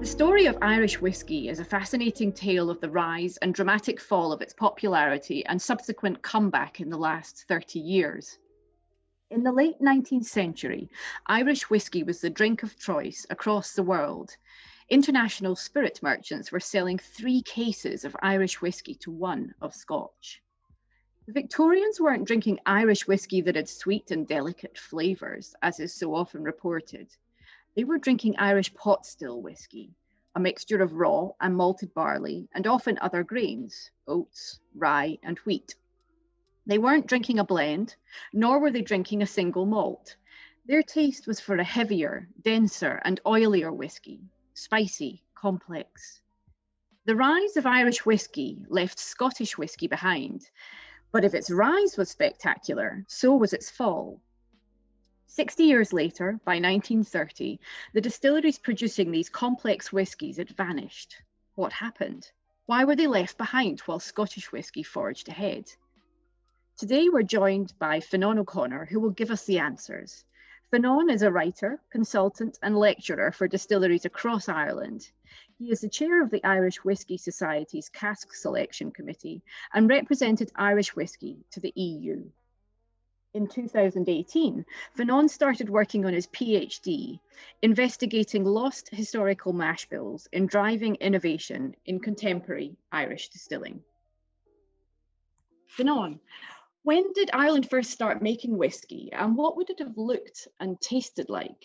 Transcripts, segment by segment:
The story of Irish whiskey is a fascinating tale of the rise and dramatic fall of its popularity and subsequent comeback in the last 30 years. In the late 19th century, Irish whiskey was the drink of choice across the world. International spirit merchants were selling 3 cases of Irish whiskey to 1 of Scotch. The Victorians weren't drinking Irish whiskey that had sweet and delicate flavours, as is so often reported. They were drinking Irish pot still whiskey, a mixture of raw and malted barley and often other grains, oats, rye, and wheat. They weren't drinking a blend, nor were they drinking a single malt. Their taste was for a heavier, denser, and oilier whiskey, spicy, complex. The rise of Irish whiskey left Scottish whiskey behind, but if its rise was spectacular, so was its fall. 60 years later, by 1930, the distilleries producing these complex whiskies had vanished. What happened? Why were they left behind while Scottish whisky forged ahead? Today we're joined by Fionnán O'Connor, who will give us the answers. Fionnán is a writer, consultant and lecturer for distilleries across Ireland. He is the chair of the Irish Whisky Society's Cask Selection Committee and represented Irish whisky to the EU. In 2018, Fionnán started working on his PhD, investigating lost historical mash bills in driving innovation in contemporary Irish distilling. Fionnán, when did Ireland first start making whiskey, and what would it have looked and tasted like?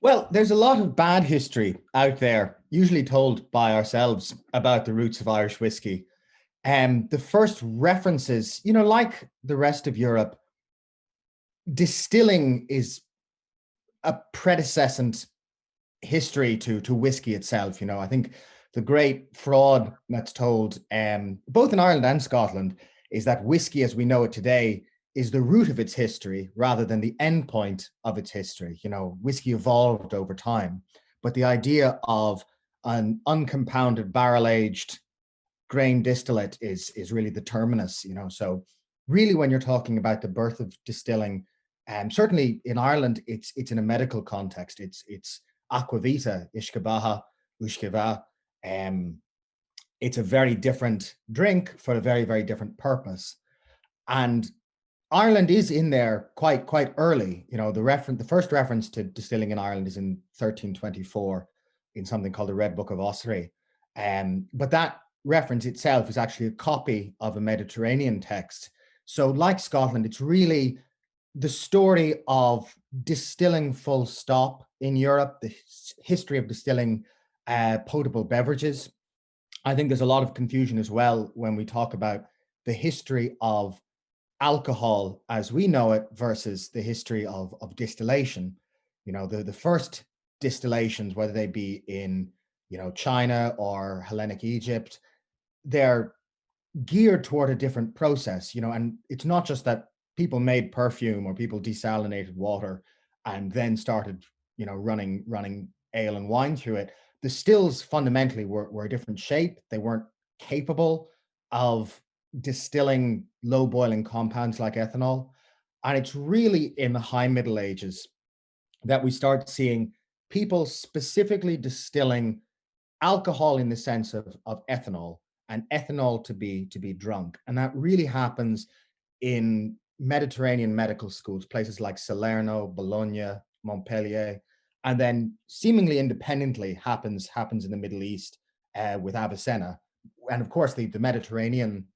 Well, there's a lot of bad history out there, usually told by ourselves, about the roots of Irish whiskey. The first references, like the rest of Europe, distilling is a predecessant history to whiskey itself. I think the great fraud that's told, both in Ireland and Scotland, is that whiskey as we know it today is the root of its history rather than the end point of its history. Whiskey evolved over time, but the idea of an uncompounded barrel-aged grain distillate is really the terminus. So really, when you're talking about the birth of distilling, certainly in Ireland, it's in a medical context. It's aquavita, ishkabaha, ushkeva. It's a very different drink for a very, very different purpose. And Ireland is in there quite early. The first reference to distilling in Ireland is in 1324 in something called the Red Book of Ossory. But that reference itself is actually a copy of a Mediterranean text. So like Scotland, it's really the story of distilling full stop in Europe, the history of distilling potable beverages. I think there's a lot of confusion as well when we talk about the history of alcohol as we know it versus the history of distillation. The first distillations, whether they be in China or Hellenic Egypt, they're geared toward a different process, and it's not just that people made perfume or people desalinated water and then started, running ale and wine through it. The stills fundamentally were a different shape. They weren't capable of distilling low boiling compounds like ethanol. And it's really in the high Middle Ages that we start seeing people specifically distilling alcohol in the sense of ethanol, and ethanol to be drunk. And that really happens in Mediterranean medical schools, places like Salerno, Bologna, Montpellier, and then seemingly independently happens in the Middle East with Avicenna. And of course, the Mediterranean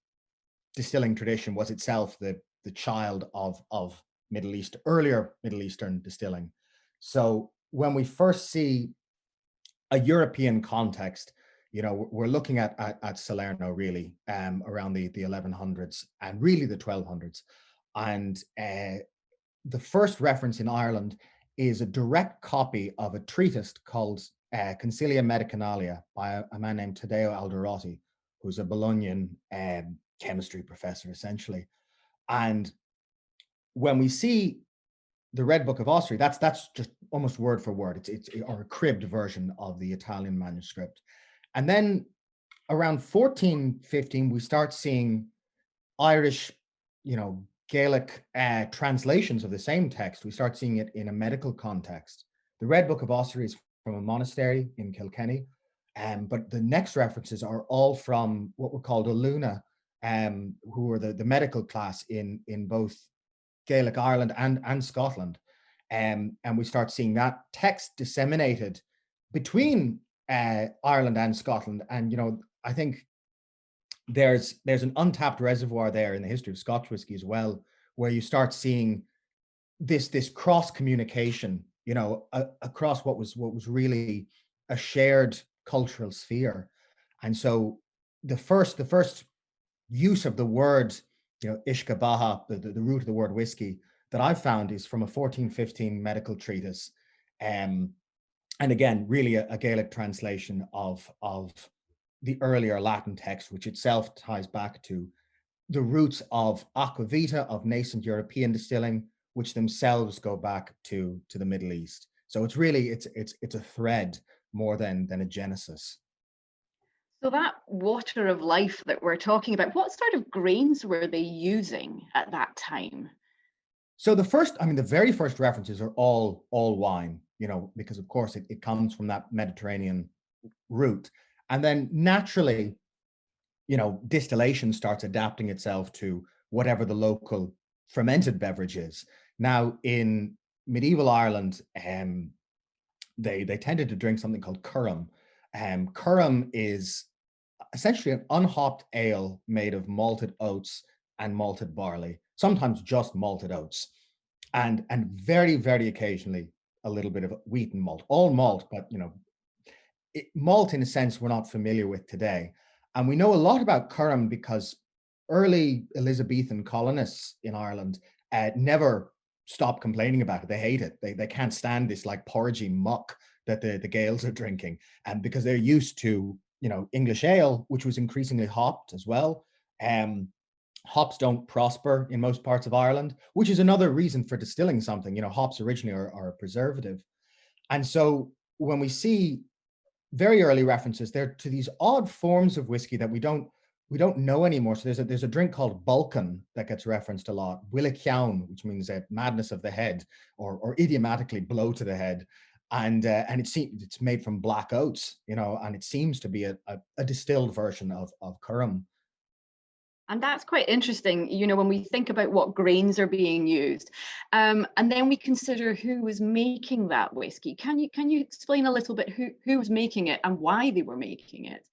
distilling tradition was itself the child of earlier Middle Eastern distilling. So when we first see a European context, we're looking at Salerno really around the 1100s and really the 1200s. And the first reference in Ireland is a direct copy of a treatise called Consilia Medicinalia by a man named Taddeo Alderotti, who's a Bolognian chemistry professor, essentially. And when we see the Red Book of Ossory, that's just almost word for word. It's or a cribbed version of the Italian manuscript. And then around 1415, we start seeing Irish, Gaelic translations of the same text. We start seeing it in a medical context. The Red Book of Ossory is from a monastery in Kilkenny. But the next references are all from what were called Oluna, who were the medical class in both Gaelic Ireland and Scotland. And we start seeing that text disseminated between Ireland and Scotland. And, I think there's an untapped reservoir there in the history of Scotch whiskey as well, where you start seeing this cross communication, across what was really a shared cultural sphere. And so the first use of the word, ishka baha, the root of the word whiskey, that I've found is from a 1415 medical treatise. And again, really a Gaelic translation of the earlier Latin text, which itself ties back to the roots of aquavita, of nascent European distilling, which themselves go back to the Middle East. So it's really it's a thread more than a genesis. So that water of life that we're talking about, what sort of grains were they using at that time? So the very first references are all wine, because of course it comes from that Mediterranean route. And then naturally, distillation starts adapting itself to whatever the local fermented beverage is. Now, in medieval Ireland, they tended to drink something called curram. Curram is essentially an unhopped ale made of malted oats and malted barley, sometimes just malted oats, and very, very occasionally a little bit of wheaten malt, all malt, but malt in a sense we're not familiar with today. And we know a lot about curram because early Elizabethan colonists in Ireland never stopped complaining about it. They hate it. They can't stand this like porridgey muck that the Gaels are drinking, and because they're used to English ale, which was increasingly hopped as well. Hops don't prosper in most parts of Ireland, which is another reason for distilling something. Hops originally are a preservative, and so when we see very early references there to these odd forms of whiskey that we don't know anymore. So there's a drink called Balkan that gets referenced a lot, Willikiaun, which means madness of the head, or idiomatically blow to the head, and it's made from black oats, and it seems to be a distilled version of curram. And that's quite interesting, when we think about what grains are being used, and then we consider who was making that whiskey. Can you explain a little bit who was making it and why they were making it?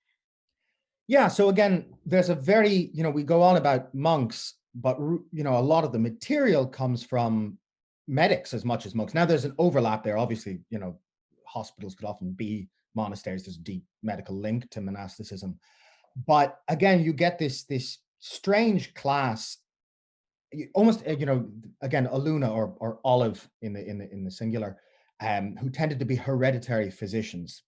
Yeah. So again, there's a very, we go on about monks, but a lot of the material comes from medics as much as monks. Now there's an overlap there. Obviously, hospitals could often be monasteries. There's a deep medical link to monasticism. But again, you get this strange class, almost again Aluna or olive in the singular, who tended to be hereditary physicians,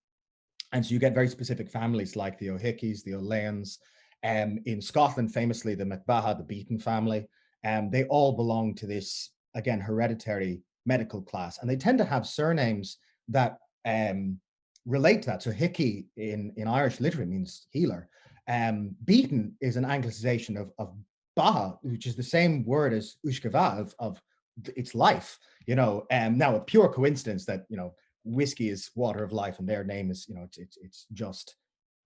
and so you get very specific families like the O'Hickeys, the O'Leans, in Scotland famously the MacBaha, the Beaton family, they all belong to this again hereditary medical class, and they tend to have surnames that relate to that. So Hickey in Irish literally means healer. Beaton is an anglicization of Baha, which is the same word as Ushkava of its life. Now a pure coincidence that whiskey is water of life, and their name is it's just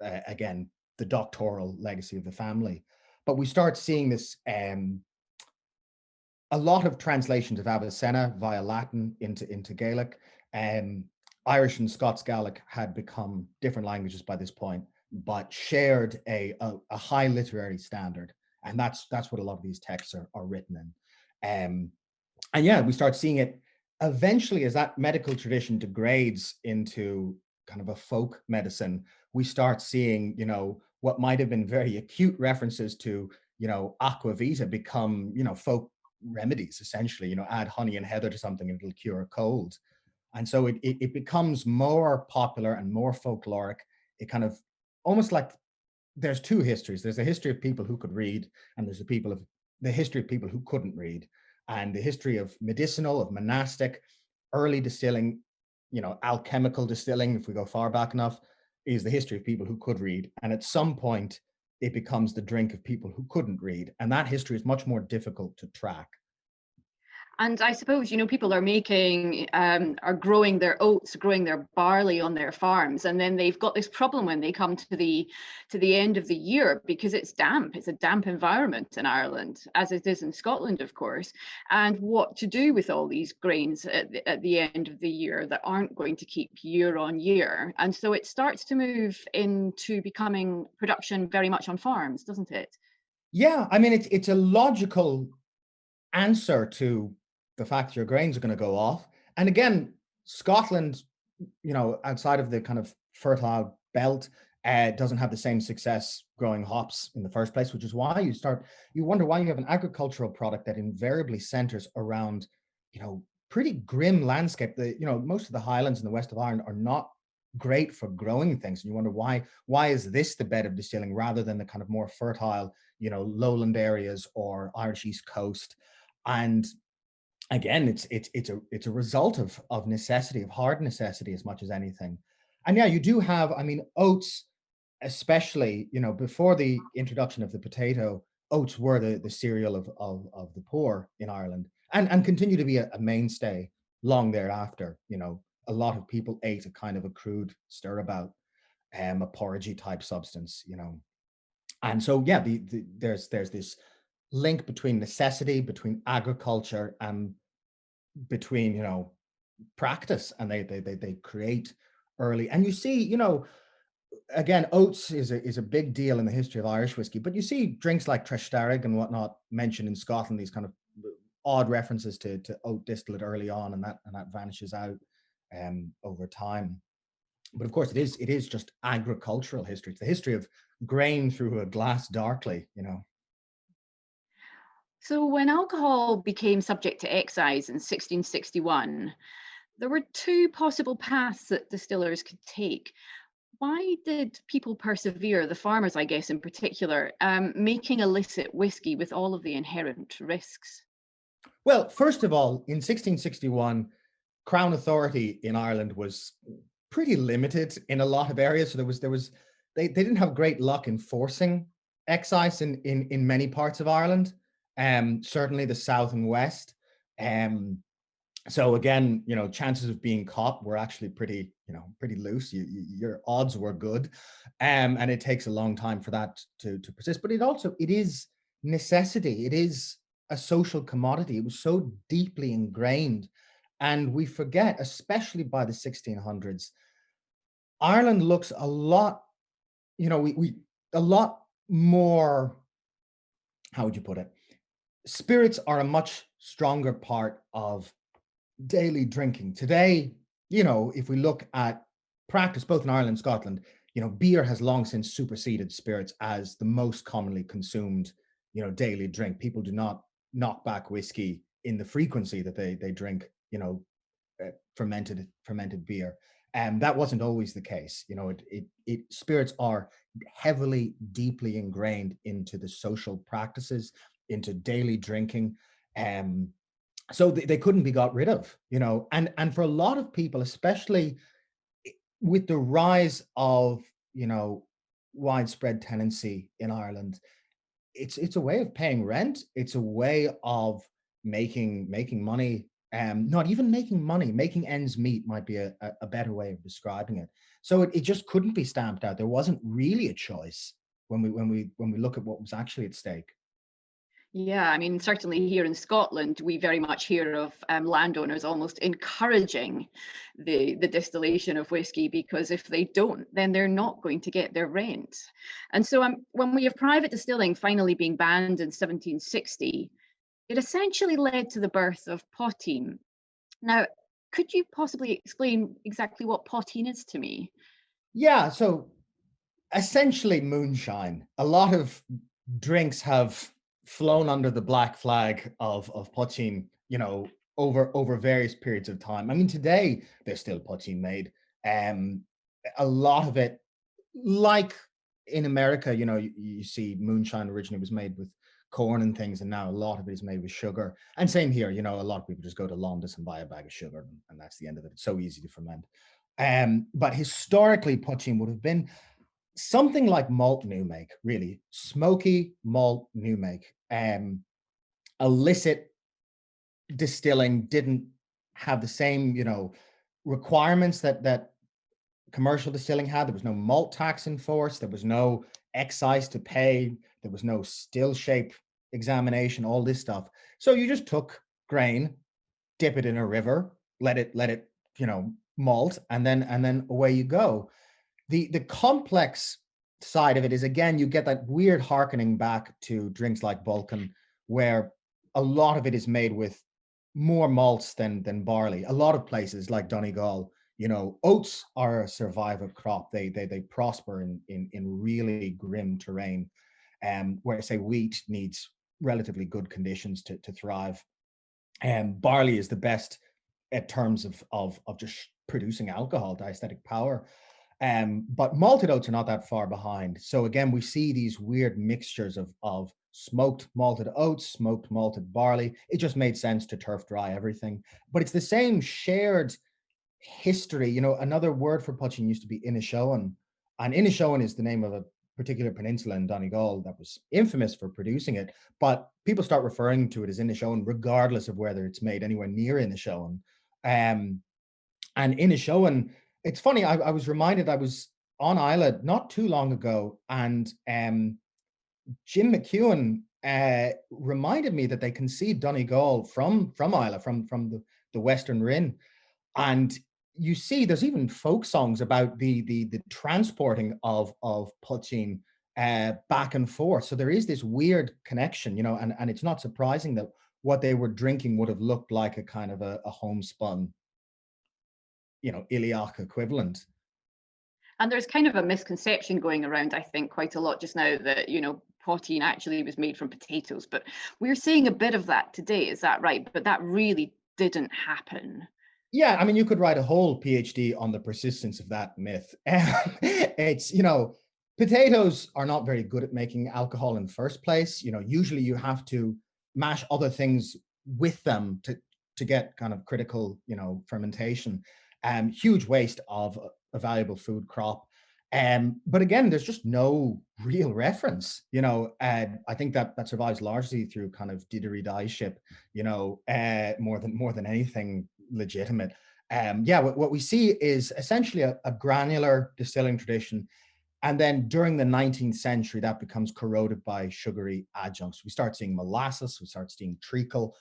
again the doctoral legacy of the family. But we start seeing this a lot of translations of Avicenna via Latin into Gaelic. Irish and Scots Gaelic had become different languages by this point, but shared a high literary standard, and that's what a lot of these texts are written in. And yeah, we start seeing it eventually as that medical tradition degrades into kind of a folk medicine. We start seeing, what might have been very acute references to, aquavita become, folk remedies essentially. Add honey and heather to something and it'll cure a cold. And so it becomes more popular and more folkloric. It kind of almost like there's two histories. There's a history of people who could read, and there's the history of people who couldn't read. And the history of medicinal, of monastic, early distilling, alchemical distilling, if we go far back enough, is the history of people who could read. And at some point, it becomes the drink of people who couldn't read. And that history is much more difficult to track. And I suppose, people are are growing their oats, growing their barley on their farms, and then they've got this problem when they come to the end of the year because it's damp. It's a damp environment in Ireland, as it is in Scotland, of course. And what to do with all these grains at the end of the year that aren't going to keep year on year? And so it starts to move into becoming production very much on farms, doesn't it? Yeah, I mean, it's a logical answer to the fact your grains are going to go off. And again, Scotland, outside of the kind of fertile belt, doesn't have the same success growing hops in the first place, which is why you wonder why you have an agricultural product that invariably centers around, pretty grim landscape. Most of the highlands in the west of Ireland are not great for growing things. And you wonder why is this the bed of distilling rather than the kind of more fertile, lowland areas or Irish East Coast. And again, it's a result of necessity, of hard necessity as much as anything. And yeah, you do have, I mean, oats, especially, before the introduction of the potato, oats were the cereal of the poor in Ireland, and continue to be a mainstay long thereafter. A lot of people ate a kind of a crude stirabout, a porridgey type substance, and so yeah, there's this link between necessity, between agriculture, and between practice, and they create early. And you see, again, oats is a big deal in the history of Irish whiskey, but you see drinks like Treshtarrig and whatnot mentioned in Scotland, these kind of odd references to oat distillate early on, and that vanishes out over time. But of course, it is just agricultural history. It's the history of grain through a glass darkly. So, when alcohol became subject to excise in 1661, there were two possible paths that distillers could take. Why did people persevere, the farmers, I guess, in particular, making illicit whiskey with all of the inherent risks? Well, first of all, in 1661, Crown authority in Ireland was pretty limited in a lot of areas. So they didn't have great luck enforcing excise in many parts of Ireland, certainly the south and west. Um, so again, chances of being caught were actually pretty loose. Your odds were good, and it takes a long time for that to persist. But it is necessity. It is a social commodity. It was so deeply ingrained, and we forget, especially by the 1600s, Ireland looks a lot, we a lot more. How would you put it? Spirits are a much stronger part of daily drinking. Today, if we look at practice both in Ireland and Scotland, beer has long since superseded spirits as the most commonly consumed, daily drink. People do not knock back whiskey in the frequency that they drink, fermented beer. And that wasn't always the case. Spirits are heavily, deeply ingrained into the social practices, into daily drinking. So they couldn't be got rid of, and for a lot of people, especially with the rise of widespread tenancy in Ireland, it's a way of paying rent. It's a way of making money. Not even making money, making ends meet might be a better way of describing it. So it just couldn't be stamped out. There wasn't really a choice when we look at what was actually at stake. Yeah, I mean, certainly here in Scotland, we very much hear of landowners almost encouraging the distillation of whiskey because if they don't, then they're not going to get their rent. And so when we have private distilling finally being banned in 1760, it essentially led to the birth of potteen. Now, could you possibly explain exactly what potteen is to me? Yeah, so essentially moonshine. A lot of drinks have flown under the black flag of poaching, over various periods of time. I mean, today there's still poaching made. Um, a lot of it, like in America, you see moonshine originally was made with corn and things, and now a lot of it is made with sugar. And same here, a lot of people just go to Londis and buy a bag of sugar, and that's the end of it. It's so easy to ferment. But historically, poaching would have been something like malt new make, really smoky malt new make, illicit distilling didn't have the same, requirements that commercial distilling had. There was no malt tax in force. There was no excise to pay. There was no still shape examination, all this stuff. So you just took grain, dip it in a river, let it, malt, and then away you go. The complex side of it is, again, you get that weird harkening back to drinks like Balkan, where a lot of it is made with more malts than barley. A lot of places like Donegal, oats are a survival crop. They prosper in really grim terrain, where say wheat needs relatively good conditions to thrive. And barley is the best in terms of just producing alcohol, diastatic power. But malted oats are not that far behind. So again, we see these weird mixtures of smoked malted oats, smoked malted barley. It just made sense to turf dry everything. But it's the same shared history. Another word for potcheen used to be Inishowen, and Inishowen is the name of a particular peninsula in Donegal that was infamous for producing it. But people start referring to it as Inishowen, regardless of whether it's made anywhere near Inishowen. Um, and Inishowen, it's funny. I was reminded, I was on Isla not too long ago, and Jim McEwen reminded me that they conceived Donegal from Isla, from the Western Rin. And you see there's even folk songs about the transporting of potcheen back and forth. So there is this weird connection, and it's not surprising that what they were drinking would have looked like a kind of a homespun, iliac equivalent. And there's kind of a misconception going around, I think, quite a lot just now that, potteen actually was made from potatoes. But we're seeing a bit of that today, is that right? But that really didn't happen. Yeah, I mean, you could write a whole PhD on the persistence of that myth. It's, potatoes are not very good at making alcohol in the first place. Usually you have to mash other things with them to get kind of critical, fermentation. Huge waste of a valuable food crop. But again, there's just no real reference. I think that survives largely through kind of didgeridooship, more than anything legitimate. Yeah, what we see is essentially a granular distilling tradition. And then during the 19th century, that becomes corroded by sugary adjuncts. We start seeing molasses, we start seeing treacle.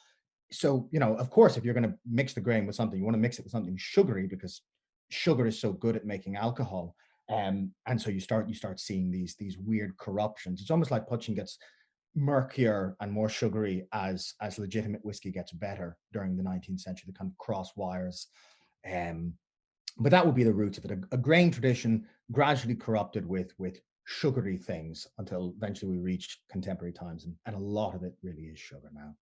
So, of course, if you're going to mix the grain with something, you want to mix it with something sugary, because sugar is so good at making alcohol. And so you start seeing these weird corruptions. It's almost like potcheen gets murkier and more sugary as legitimate whiskey gets better during the 19th century. The kind of cross wires. But that would be the roots of it. A grain tradition gradually corrupted with sugary things until eventually we reach contemporary times, and a lot of it really is sugar now.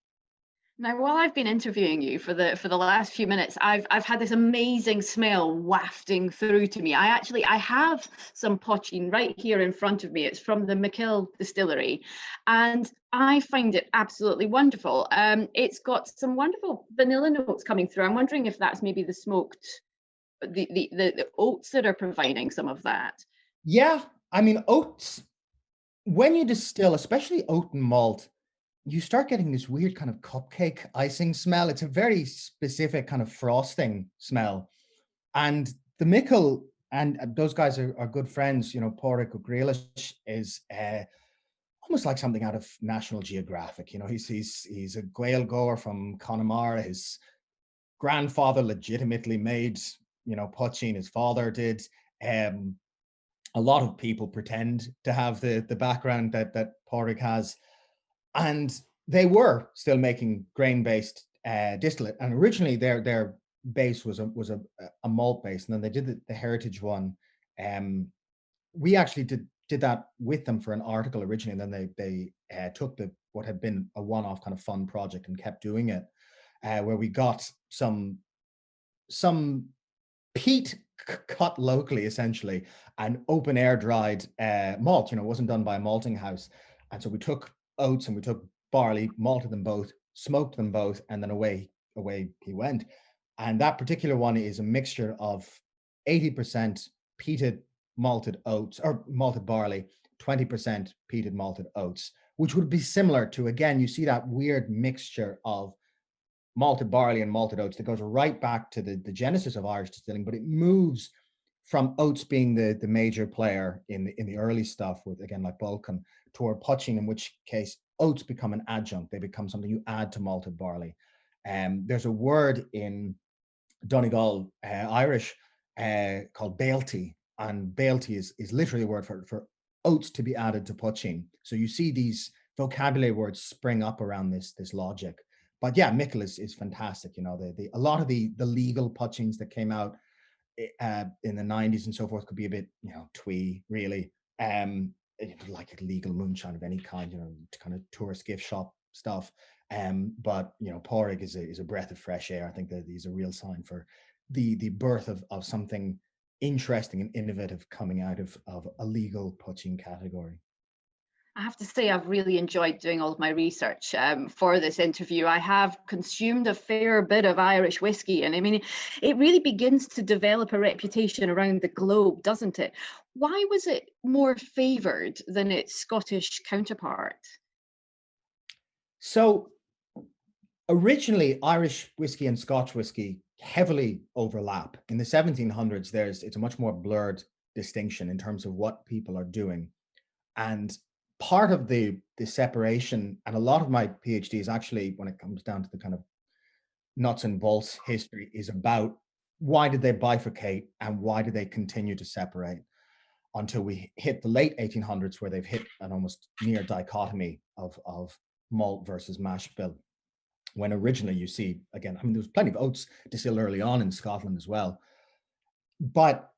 Now, while I've been interviewing you for the last few minutes, I've had this amazing smell wafting through to me. I have some potcheen right here in front of me. It's from the McKill distillery, and I find it absolutely wonderful. It's got some wonderful vanilla notes coming through. I'm wondering if that's maybe the smoked, the oats that are providing some of that. Yeah, I mean, oats, when you distill, especially oat and malt, you start getting this weird kind of cupcake icing smell. It's a very specific kind of frosting smell. And the Mickle, and those guys are good friends, Pádraig Ó Grialis is almost like something out of National Geographic. He's a Gaeilgeoir from Connemara. His grandfather legitimately made, potcheen. His father did. A lot of people pretend to have the background that Pádraig has. And they were still making grain-based distillate, and originally their base was a malt base, and then they did the heritage one. We actually did that with them for an article originally, and then they took what had been a one-off kind of fun project and kept doing it, where we got some peat cut locally, essentially, and open air dried malt. It wasn't done by a malting house, and so we took oats and we took barley, malted them both, smoked them both, and then away he went. And that particular one is a mixture of 80% peated malted oats or malted barley, 20% peated malted oats, which would be similar to, again, you see that weird mixture of malted barley and malted oats that goes right back to the genesis of Irish distilling, but it moves from oats being the major player in the early stuff with, again, like Balkan, toward potching, in which case oats become an adjunct. They become something you add to malted barley. There's a word in Donegal Irish called Bailty, and Bailty is literally a word for oats to be added to potching. So you see these vocabulary words spring up around this logic. But yeah, Mickle is fantastic. You know, a lot of the legal potchings that came out in the 90s and so forth could be a bit, twee, really. Like legal moonshine of any kind, kind of tourist gift shop stuff. But Porrig is a breath of fresh air. I think that he's a real sign for the birth of something interesting and innovative coming out of a legal potching category. I have to say, I've really enjoyed doing all of my research for this interview. I have consumed a fair bit of Irish whiskey, and I mean, it really begins to develop a reputation around the globe, doesn't it? Why was it more favoured than its Scottish counterpart? So originally, Irish whiskey and Scotch whiskey heavily overlap. In the 1700s, it's a much more blurred distinction in terms of what people are doing. And part of the separation, and a lot of my PhD is actually, when it comes down to the kind of nuts and bolts history, is about why did they bifurcate and why did they continue to separate until we hit the late 1800s, where they've hit an almost near dichotomy of malt versus mash bill. When originally you see, again, I mean, there was plenty of oats distilled early on in Scotland as well. But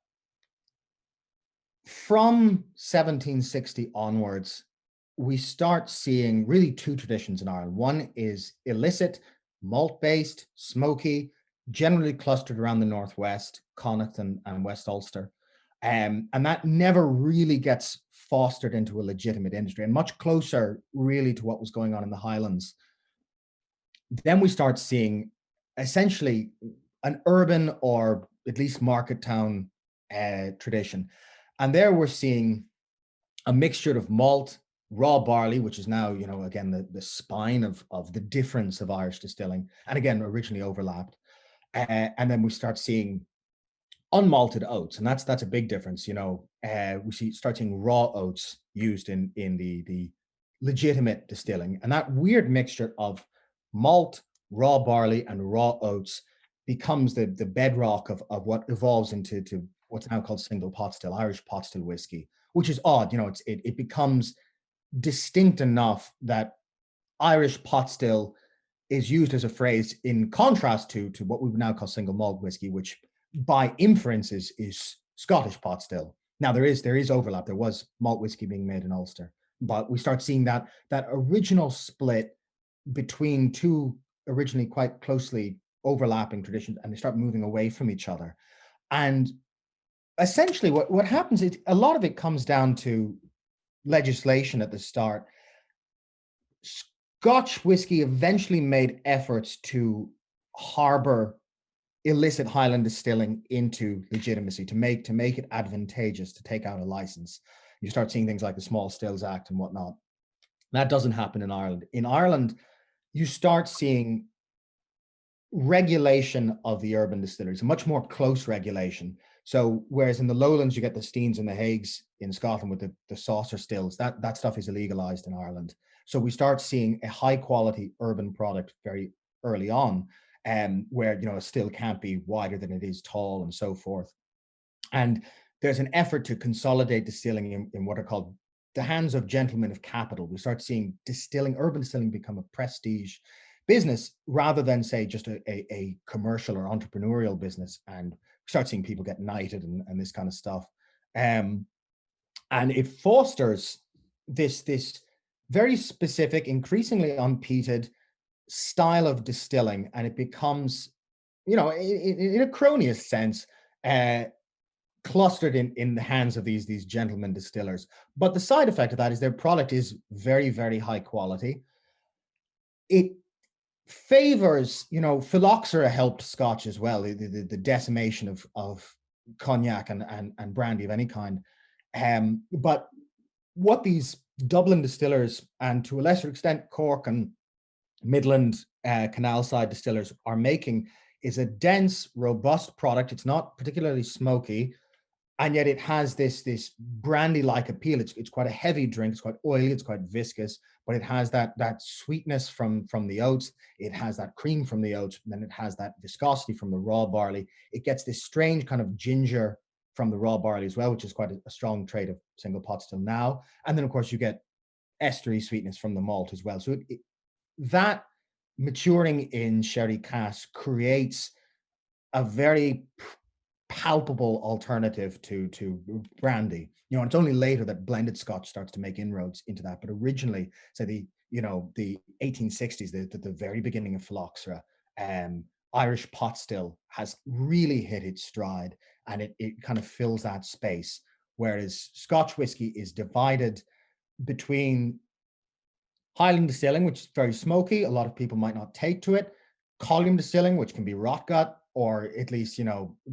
from 1760 onwards, we start seeing really two traditions in Ireland. One is illicit, malt-based, smoky, generally clustered around the Northwest, Connacht and West Ulster. And that never really gets fostered into a legitimate industry, and much closer really to what was going on in the Highlands. Then we start seeing essentially an urban, or at least market town tradition. And there we're seeing a mixture of malt, raw barley, which is now, again, the spine of the difference of Irish distilling, and again, originally overlapped. And then we start seeing unmalted oats, and that's a big difference. We start seeing raw oats used in the legitimate distilling, and that weird mixture of malt, raw barley, and raw oats becomes the bedrock of what evolves into what's now called single pot still, Irish pot still whiskey, which is odd. It becomes distinct enough that Irish pot still is used as a phrase in contrast to what we would now call single malt whiskey, which by inference is Scottish pot still. Now there is overlap. There was malt whiskey being made in Ulster, but we start seeing that original split between two originally quite closely overlapping traditions, and they start moving away from each other. And essentially what happens is a lot of it comes down to legislation at the start. Scotch whiskey eventually made efforts to harbor illicit Highland distilling into legitimacy, to make it advantageous to take out a license. You start seeing things like the Small Stills Act and whatnot. That doesn't happen in Ireland. In Ireland, you start seeing regulation of the urban distilleries, a much more close regulation. So whereas in the lowlands you get the Steens and the Haigs in Scotland with the saucer stills, that stuff is illegalized in Ireland. So we start seeing a high quality urban product very early on, where a still can't be wider than it is tall and so forth. And there's an effort to consolidate distilling in what are called the hands of gentlemen of capital. We start seeing urban distilling become a prestige business rather than, say, just a commercial or entrepreneurial business. And we start seeing people get knighted and this kind of stuff. And it fosters this very specific, increasingly unpeated style of distilling, and it becomes, in a cronyist sense, clustered in the hands of these gentlemen distillers. But the side effect of that is their product is very, very high quality. It favors, Phylloxera helped Scotch as well, the decimation of cognac and brandy of any kind. But what these Dublin distillers, and to a lesser extent Cork and Midland Canal side distillers are making is a dense, robust product. It's not particularly smoky, and yet it has this brandy-like appeal. It's quite a heavy drink. It's quite oily. It's quite viscous, but it has that sweetness from the oats. It has that cream from the oats, and then it has that viscosity from the raw barley. It gets this strange kind of ginger from the raw barley as well, which is quite a strong trait of single pot still now. And then of course you get estery sweetness from the malt as well. So that maturing in sherry cask creates a very palpable alternative to brandy. You know, and it's only later that blended Scotch starts to make inroads into that. But originally, say the 1860s, the very beginning of Phylloxera, Irish pot still has really hit its stride, and it kind of fills that space. Whereas Scotch whiskey is divided between Highland distilling, which is very smoky. A lot of people might not take to it. Column distilling, which can be rot gut, or at least,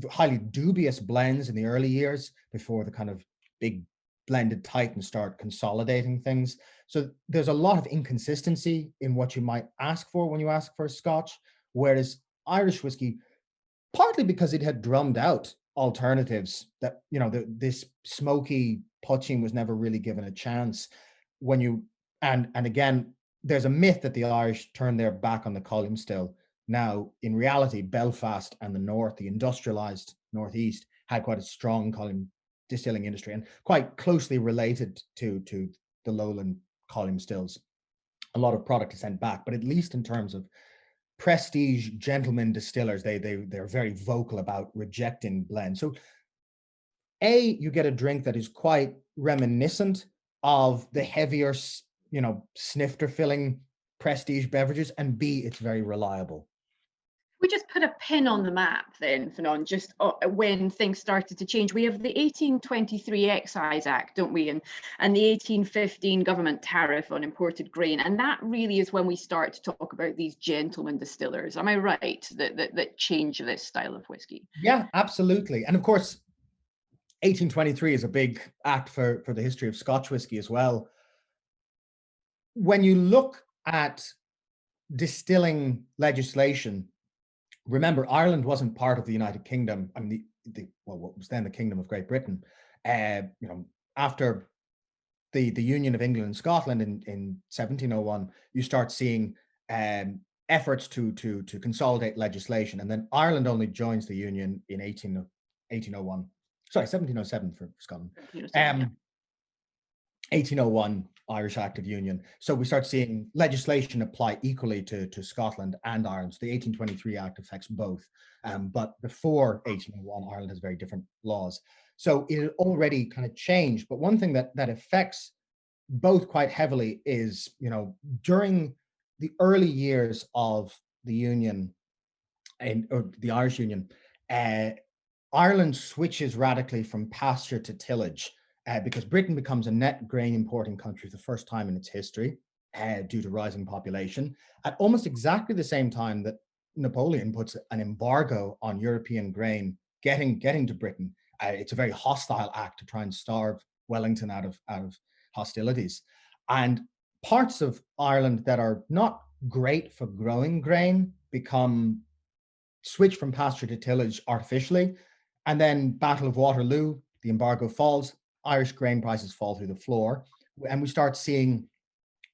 highly dubious blends in the early years before the kind of big blended titans start consolidating things. So there's a lot of inconsistency in what you might ask for when you ask for a Scotch, whereas Irish whiskey, partly because it had drummed out alternatives that, this smoky potching was never really given a chance. When you and again, there's a myth that the Irish turned their back on the column still. Now, in reality, Belfast and the north, the industrialized northeast, had quite a strong column distilling industry and quite closely related to the lowland column stills. A lot of product is sent back, but at least in terms of prestige gentlemen distillers, they're very vocal about rejecting blends. So you get a drink that is quite reminiscent of the heavier, snifter filling prestige beverages, and B, it's very reliable. We just put a pin on the map then, Fionnán, just when things started to change. We have the 1823 Excise Act, don't we? And the 1815 government tariff on imported grain. And that really is when we start to talk about these gentleman distillers. Am I right? That change this style of whiskey? Yeah, absolutely. And of course, 1823 is a big act for the history of Scotch whiskey as well. When you look at distilling legislation, remember, Ireland wasn't part of the United Kingdom. I mean, what was then the Kingdom of Great Britain. After the Union of England and Scotland in 1701, you start seeing efforts to consolidate legislation, and then Ireland only joins the Union in 1801. Sorry, 1707 for Scotland. 1801 Irish Act of Union. So we start seeing legislation apply equally to Scotland and Ireland. So the 1823 Act affects both. But before 1801, Ireland has very different laws. So it had already kind of changed. But one thing that affects both quite heavily is, during the early years of the Union, or the Irish Union, Ireland switches radically from pasture to tillage. Because Britain becomes a net grain importing country for the first time in its history, due to rising population, at almost exactly the same time that Napoleon puts an embargo on European grain getting to Britain. It's a very hostile act to try and starve Wellington out of hostilities. And parts of Ireland that are not great for growing grain become switched from pasture to tillage artificially. And then Battle of Waterloo, the embargo falls, Irish grain prices fall through the floor, and we start seeing,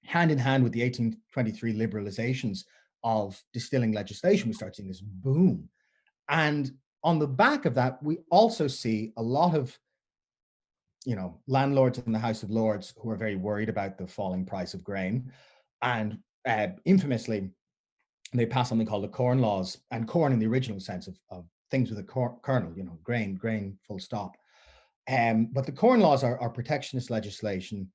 hand in hand with the 1823 liberalizations of distilling legislation, we start seeing this boom. And on the back of that, we also see a lot of, landlords in the House of Lords who are very worried about the falling price of grain. And infamously, they pass something called the Corn Laws, and corn in the original sense of things with a kernel, grain, full stop. But the Corn Laws are protectionist legislation,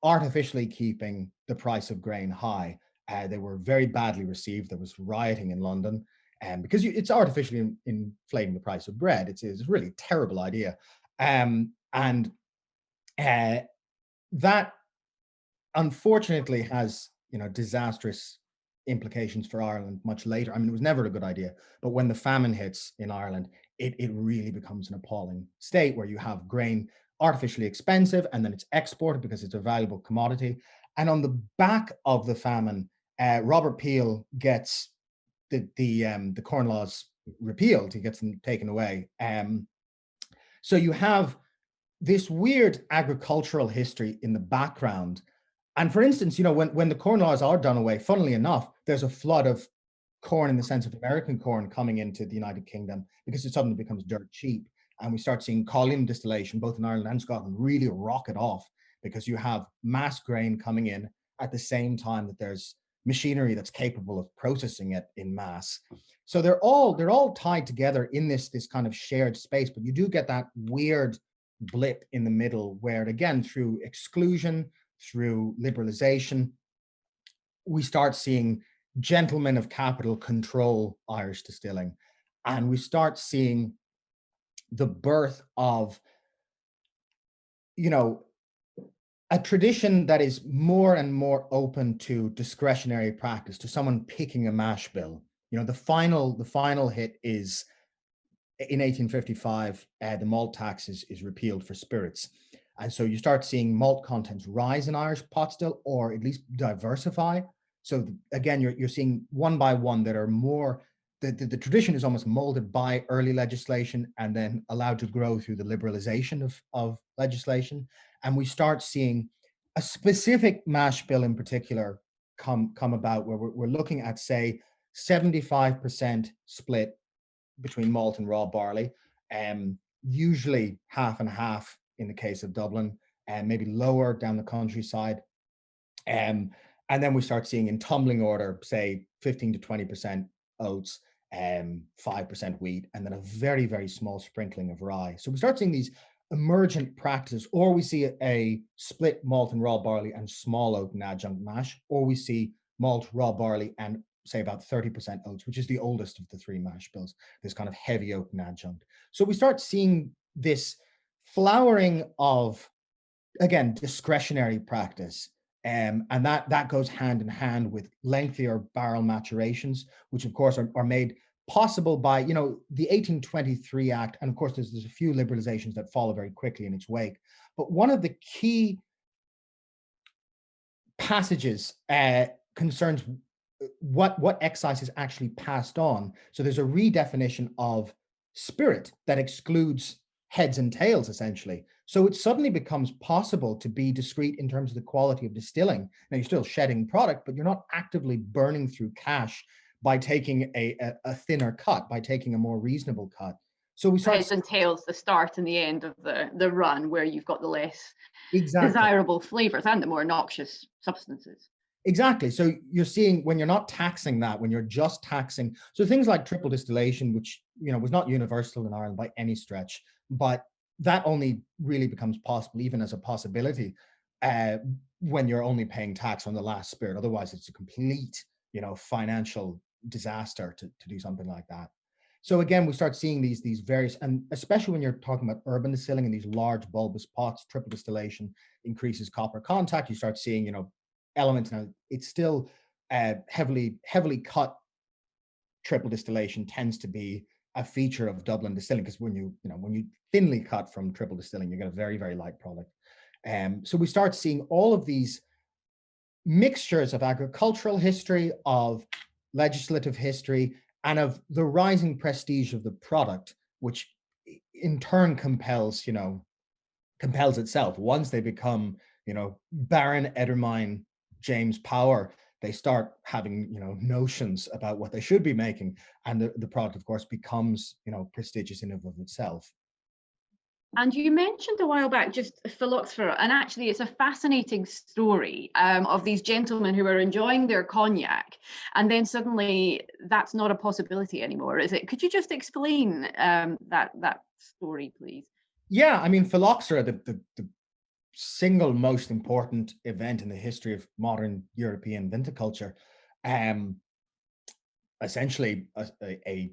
artificially keeping the price of grain high. They were very badly received. There was rioting in London, because it's artificially inflating the price of bread. It's a really terrible idea. And that unfortunately has, disastrous implications for Ireland much later. I mean, it was never a good idea, but when the famine hits in Ireland, it really becomes an appalling state where you have grain artificially expensive, and then it's exported because it's a valuable commodity. And on the back of the famine, Robert Peel gets the Corn Laws repealed. He gets them taken away. So you have this weird agricultural history in the background. And for instance, when the Corn Laws are done away, funnily enough, there's a flood of corn in the sense of American corn coming into the United Kingdom because it suddenly becomes dirt cheap. And we start seeing column distillation, both in Ireland and Scotland, really rocket off because you have mass grain coming in at the same time that there's machinery that's capable of processing it in mass. So they're all tied together in this kind of shared space, but you do get that weird blip in the middle where, again, through exclusion, through liberalization, we start seeing gentlemen of capital control Irish distilling. And we start seeing the birth of, a tradition that is more and more open to discretionary practice, to someone picking a mash bill. The final hit is in 1855, the malt tax is repealed for spirits. And so you start seeing malt contents rise in Irish pot still, or at least diversify. So again, you're seeing one by one that are more, the tradition is almost molded by early legislation and then allowed to grow through the liberalization of legislation. And we start seeing a specific mash bill in particular come about, where we're looking at, say, 75% split between malt and raw barley, usually half and half in the case of Dublin, and maybe lower down the countryside. And then we start seeing in tumbling order, say 15 to 20% oats, 5% wheat, and then a very, very small sprinkling of rye. So we start seeing these emergent practices, or we see a split malt and raw barley and small oat and adjunct mash, or we see malt, raw barley, and say about 30% oats, which is the oldest of the three mash bills, this kind of heavy oat and adjunct. So we start seeing this flowering of, again, discretionary practice. And that goes hand in hand with lengthier barrel maturations, which of course are made possible by, the 1823 Act. And of course, there's a few liberalizations that follow very quickly in its wake. But one of the key passages concerns what excise is actually passed on. So there's a redefinition of spirit that excludes heads and tails, essentially. So it suddenly becomes possible to be discreet in terms of the quality of distilling. Now, you're still shedding product, but you're not actively burning through cash by taking a thinner cut, by taking a more reasonable cut. So we start heads and tails, the start and the end of the run, where you've got the less exactly desirable flavors and the more noxious substances. Exactly. So you're seeing, when you're not taxing that, when you're just taxing, so things like triple distillation, which was not universal in Ireland by any stretch, but that only really becomes possible, even as a possibility, when you're only paying tax on the last spirit. Otherwise, it's a complete, financial disaster to do something like that. So again, we start seeing these various, and especially when you're talking about urban distilling in these large bulbous pots, triple distillation increases copper contact. You start seeing, elements. Now, it's still heavily cut triple distillation tends to be a feature of Dublin distilling, because when you thinly cut from triple distilling, you get a very, very light product. So we start seeing all of these mixtures of agricultural history, of legislative history, and of the rising prestige of the product, which in turn compels itself. Once they become, Baron Edermine, James Power, they start having, notions about what they should be making. And the product, of course, becomes, prestigious in and of itself. And you mentioned a while back just Phylloxera, and actually it's a fascinating story of these gentlemen who are enjoying their cognac, and then suddenly that's not a possibility anymore, is it? Could you just explain that story, please? Yeah, I mean, Phylloxera, the single most important event in the history of modern European viticulture, essentially a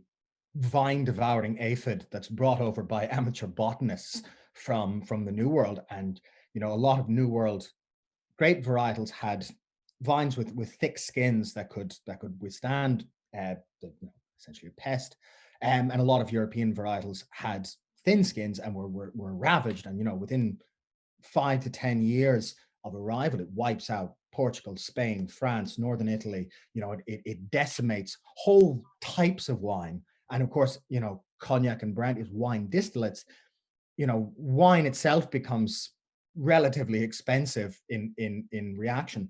vine-devouring aphid that's brought over by amateur botanists from the New World. And a lot of New World grape varietals had vines with thick skins that could withstand essentially a pest, and a lot of European varietals had thin skins and were ravaged. And within 5 to 10 years of arrival, it wipes out Portugal, Spain, France, Northern Italy, it decimates whole types of wine. And of course, cognac and brandy is wine distillates. Wine itself becomes relatively expensive in reaction.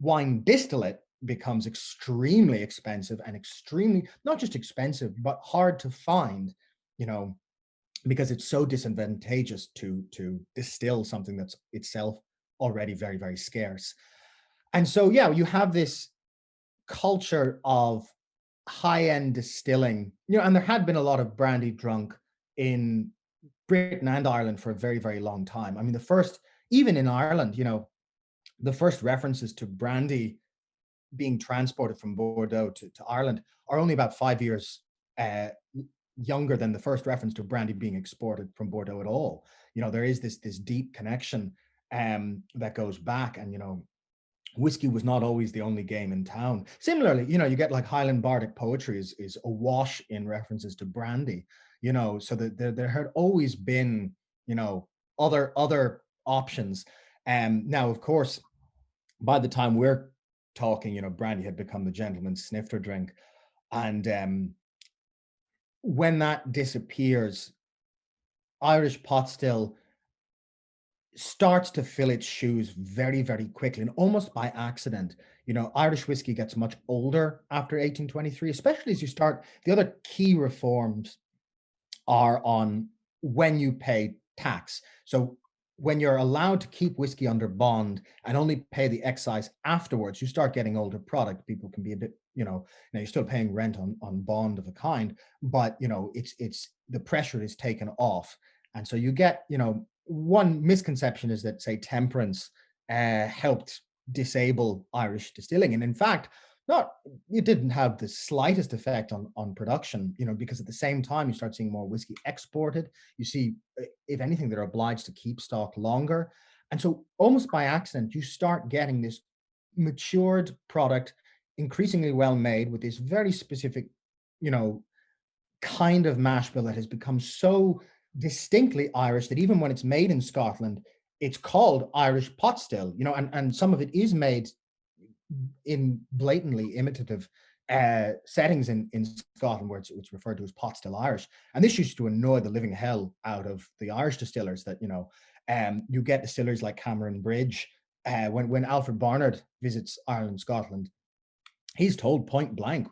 Wine distillate becomes extremely expensive, and extremely, not just expensive, but hard to find, because it's so disadvantageous to distill something that's itself already very, very scarce. And so, yeah, you have this culture of high-end distilling, and there had been a lot of brandy drunk in Britain and Ireland for a very, very long time. I mean, even in Ireland, the first references to brandy being transported from Bordeaux to Ireland are only about 5 years younger than the first reference to brandy being exported from Bordeaux at all. There is this deep connection that goes back, and whiskey was not always the only game in town. Similarly, you get like Highland bardic poetry is awash in references to brandy, so that there had always been, other options. Now, of course, by the time we're talking, brandy had become the gentleman's snifter drink. And when that disappears, Irish pot still starts to fill its shoes very, very quickly, and almost by accident. Irish whiskey gets much older after 1823, especially as you start. The other key reforms are on when you pay tax. So when you're allowed to keep whiskey under bond and only pay the excise afterwards, you start getting older product. People can be a bit, now you're still paying rent on bond of a kind, but it's the pressure is taken off. And so you get, one misconception is that, say, temperance helped disable Irish distilling. And in fact, it didn't have the slightest effect on production, because at the same time you start seeing more whiskey exported. You see, if anything, they're obliged to keep stock longer. And so almost by accident, you start getting this matured product, increasingly well made, with this very specific, kind of mash bill that has become so distinctly Irish that even when it's made in Scotland, it's called Irish pot still, and some of it is made in blatantly imitative settings in Scotland, where it's referred to as pot still Irish. And this used to annoy the living hell out of the Irish distillers, that you get distilleries like Cameron Bridge. When Alfred Barnard visits Ireland, Scotland, he's told point blank,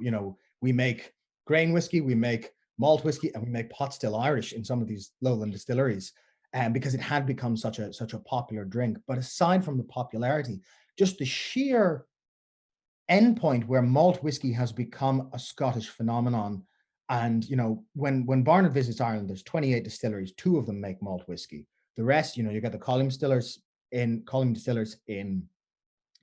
we make grain whiskey, we make malt whiskey, and we make pot still Irish in some of these lowland distilleries, because it had become such a popular drink. But aside from the popularity, just the sheer endpoint where malt whiskey has become a Scottish phenomenon. And when Barnard visits Ireland, there's 28 distilleries. 2 of them make malt whiskey. The rest, you get the column distillers in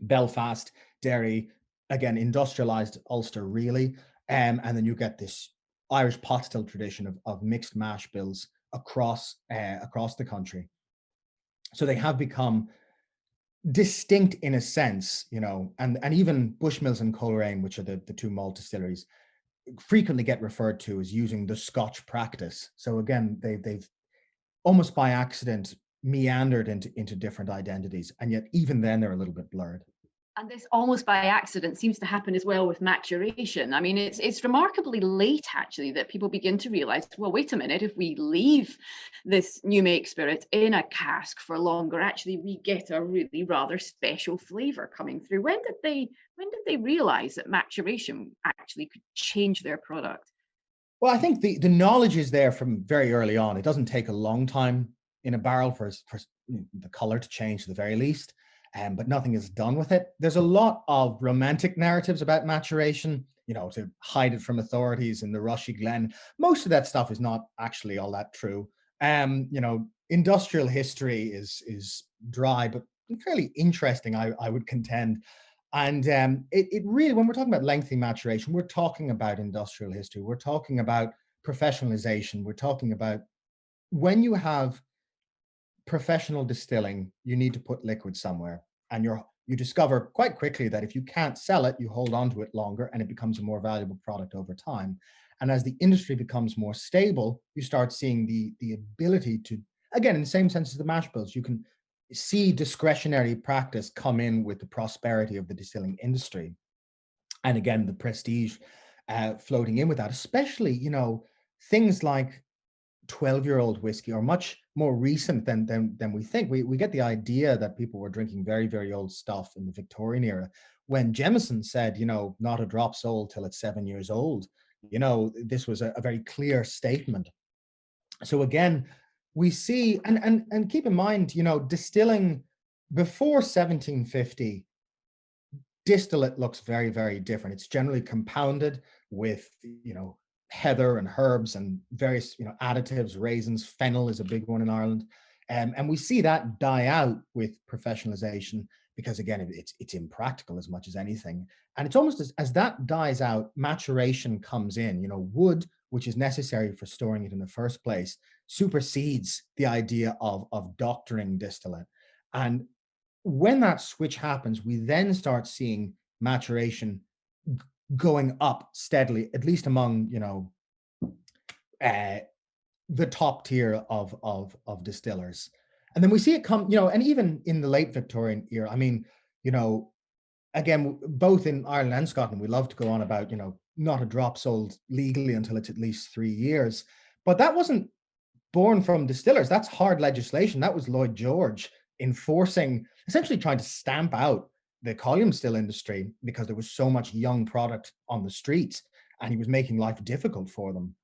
Belfast, Derry, again industrialized Ulster, really. And then you get this Irish pot still tradition of mixed mash bills across the country. So they have become distinct in a sense, and even Bushmills and Coleraine, which are the 2 malt distilleries, frequently get referred to as using the Scotch practice. So again, they've almost by accident meandered into different identities, and yet even then they're a little bit blurred. And this almost by accident seems to happen as well with maturation. I mean, it's remarkably late, actually, that people begin to realize, well, wait a minute, if we leave this new make spirit in a cask for longer, actually we get a really rather special flavor coming through. When did they realize that maturation actually could change their product? Well, I think the knowledge is there from very early on. It doesn't take a long time in a barrel for the color to change, to the very least. But nothing is done with it. There's a lot of romantic narratives about maturation, to hide it from authorities in the Rushy Glen. Most of that stuff is not actually all that true. Industrial history is dry, but fairly interesting, I would contend. And it really, when we're talking about lengthy maturation, we're talking about industrial history. We're talking about professionalization. We're talking about when you have professional distilling, you need to put liquid somewhere, and you discover quite quickly that if you can't sell it, you hold on to it longer, and it becomes a more valuable product over time. And as the industry becomes more stable, you start seeing the ability to, again, in the same sense as the mash bills, you can see discretionary practice come in with the prosperity of the distilling industry, and again the prestige floating in with that, especially things like 12-year-old whiskey are much more recent than we think. We get the idea that people were drinking very, very old stuff in the Victorian era. When Jameson said, not a drop sold till it's 7 years old, this was a very clear statement. So again, we see, and keep in mind, distilling before 1750, distillate looks very, very different. It's generally compounded with, heather and herbs and various, additives, raisins. Fennel is a big one in Ireland. And we see that die out with professionalization because, again, it's impractical as much as anything. And it's almost as that dies out, maturation comes in. Wood, which is necessary for storing it in the first place, supersedes the idea of doctoring distillate. And when that switch happens, we then start seeing maturation going up steadily, at least among uh, the top tier of distillers. And then we see it come, and even in the late Victorian era. I mean, you know, again, both in Ireland and Scotland, we love to go on about, not a drop sold legally until it's at least 3 years. But that wasn't born from distillers. That's hard legislation. That was Lloyd George enforcing, essentially trying to stamp out the column still industry because there was so much young product on the streets, and he was making life difficult for them.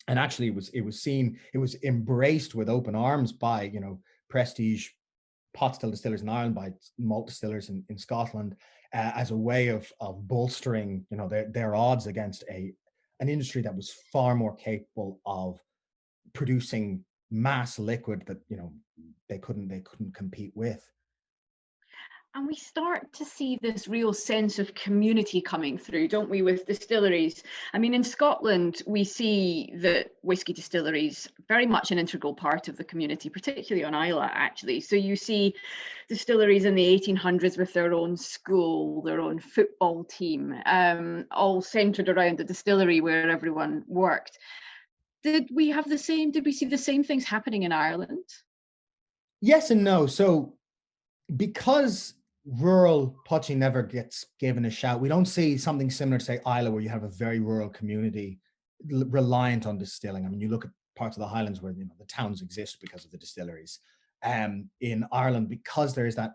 And actually, it was embraced with open arms by prestige pot still distillers in Ireland, by malt distillers in Scotland, as a way of bolstering their odds against an industry that was far more capable of producing mass liquid that they couldn't compete with. And we start to see this real sense of community coming through, don't we, with distilleries? I mean, in Scotland, we see that whisky distilleries very much an integral part of the community, particularly on Islay, actually. So you see distilleries in the 1800s with their own school, their own football team, all centred around the distillery where everyone worked. Did we see the same things happening in Ireland? Yes and no. So because rural potching never gets given a shout, we don't see something similar to, say, Islay, where you have a very rural community reliant on distilling. I mean, you look at parts of the Highlands where the towns exist because of the distilleries. In Ireland, because there is that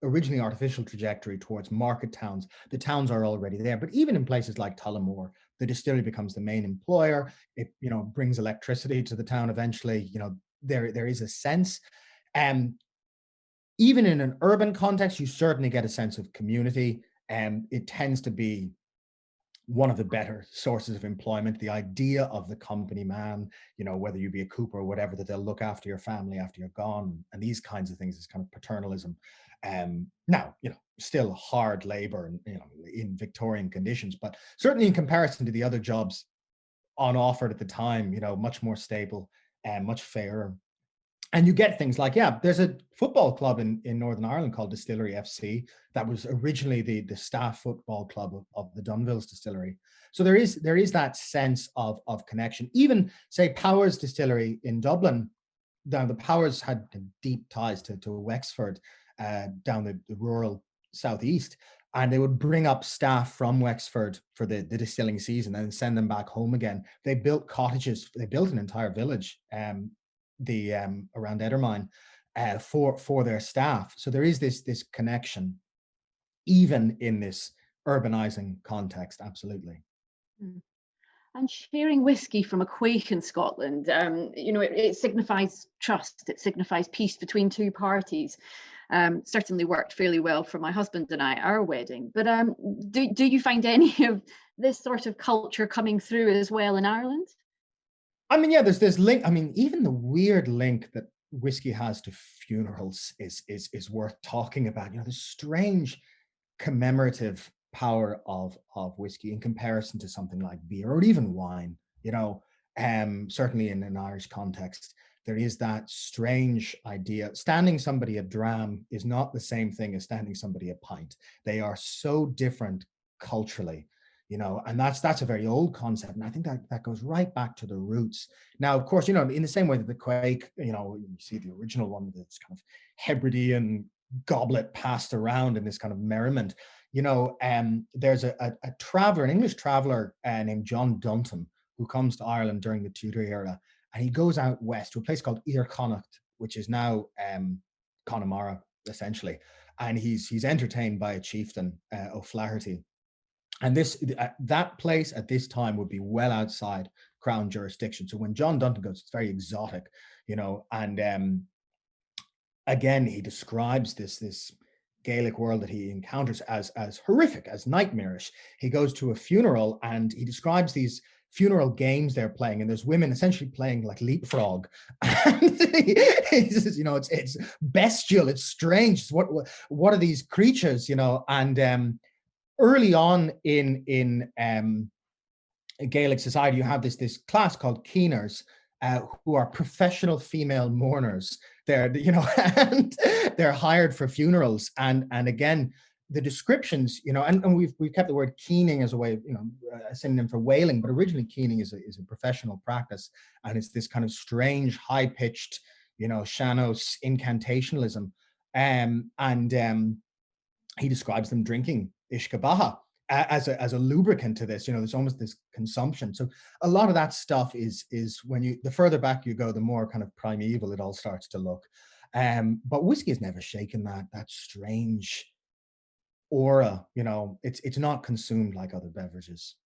originally artificial trajectory towards market towns, the towns are already there. But even in places like Tullamore, the distillery becomes the main employer. It brings electricity to the town eventually. There is a sense. Even in an urban context, you certainly get a sense of community, and it tends to be one of the better sources of employment. The idea of the company man, whether you be a cooper or whatever, that they'll look after your family after you're gone, and these kinds of things is kind of paternalism. Now, still hard labor, and in Victorian conditions, but certainly in comparison to the other jobs on offer at the time, much more stable and much fairer. And you get things like, there's a football club in Northern Ireland called Distillery FC that was originally the staff football club of the Dunvilles distillery. So there is that sense of connection. Even, say, Powers Distillery in Dublin, down the Powers had deep ties to Wexford, down the rural southeast, and they would bring up staff from Wexford for the distilling season and send them back home again. They built cottages. They built an entire village. Around Edinburgh, for their staff. So there is this connection, even in this urbanizing context. Absolutely. And sharing whiskey from a quaich in Scotland, it signifies trust. It signifies peace between two parties. Certainly worked fairly well for my husband and I, our wedding. But do you find any of this sort of culture coming through as well in Ireland? I mean, there's this link. I mean, even the weird link that whiskey has to funerals is worth talking about. The strange commemorative power of whiskey in comparison to something like beer or even wine. Certainly in an Irish context, there is that strange idea. Standing somebody a dram is not the same thing as standing somebody a pint. They are so different culturally. and that's a very old concept. And I think that goes right back to the roots. Now, of course, in the same way that the quake, you see the original one, that's kind of Hebridean goblet passed around in this kind of merriment. There's a traveler, an English traveler named John Dunton, who comes to Ireland during the Tudor era, and he goes out west to a place called Connacht, which is now Connemara, essentially. And he's entertained by a chieftain, O'Flaherty. And that place at this time would be well outside crown jurisdiction. So when John Dunton goes, it's very exotic, and again, he describes this Gaelic world that he encounters as horrific, as nightmarish. He goes to a funeral and he describes these funeral games they're playing, and there's women essentially playing like leapfrog. And he says, it's bestial, it's strange. What are these creatures? And early on in Gaelic society, you have this class called keeners, who are professional female mourners. They're and they're hired for funerals. And again, the descriptions, and we've kept the word keening as a way of, a synonym for wailing, but originally keening is a professional practice, and it's this kind of strange, high pitched, sean-nós incantationalism, and he describes them drinking ishkabaha as a lubricant to this. There's almost this consumption. So a lot of that stuff is when the further back you go, the more kind of primeval it all starts to look. But whiskey has never shaken that strange aura. It's not consumed like other beverages.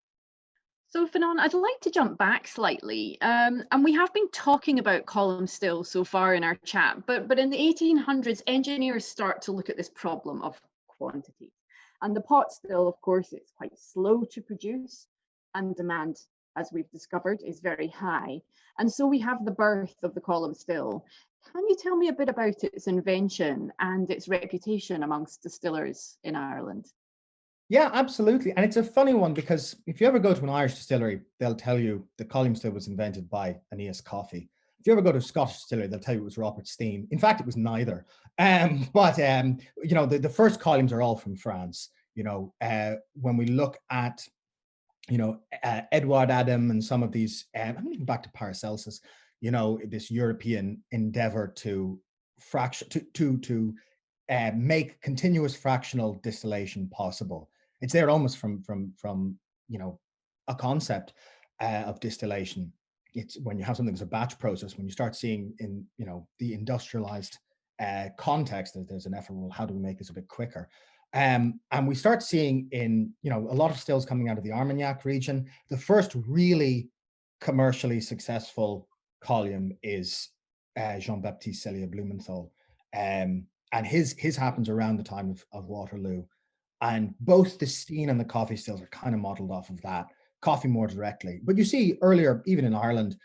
So, Fionnán, I'd like to jump back slightly. And we have been talking about column still so far in our chat, but in the 1800s, engineers start to look at this problem of quantity. And the pot still, of course, it's quite slow to produce, and demand, as we've discovered, is very high. And so we have the birth of the column still. Can you tell me a bit about its invention and its reputation amongst distillers in Ireland? Yeah, absolutely. And it's a funny one, because if you ever go to an Irish distillery, they'll tell you the column still was invented by Aeneas Coffey. If you ever go to a Scottish distillery, they'll tell you it was Robert Steen. In fact, it was neither. But the first columns are all from France. When we look at Edward Adam and some of these, I'm even back to Paracelsus, this European endeavor to fraction to make continuous fractional distillation possible. It's there almost from a concept of distillation. It's when you have something as a batch process, when you start seeing in the industrialized context, there's an effort, well, how do we make this a bit quicker? And we start seeing in a lot of stills coming out of the Armagnac region. The first really commercially successful column is Jean-Baptiste Cellier Blumenthal, and his happens around the time of Waterloo, and both the Steen and the Coffey stills are kind of modeled off of that. Coffey more directly, but you see earlier, even in Ireland,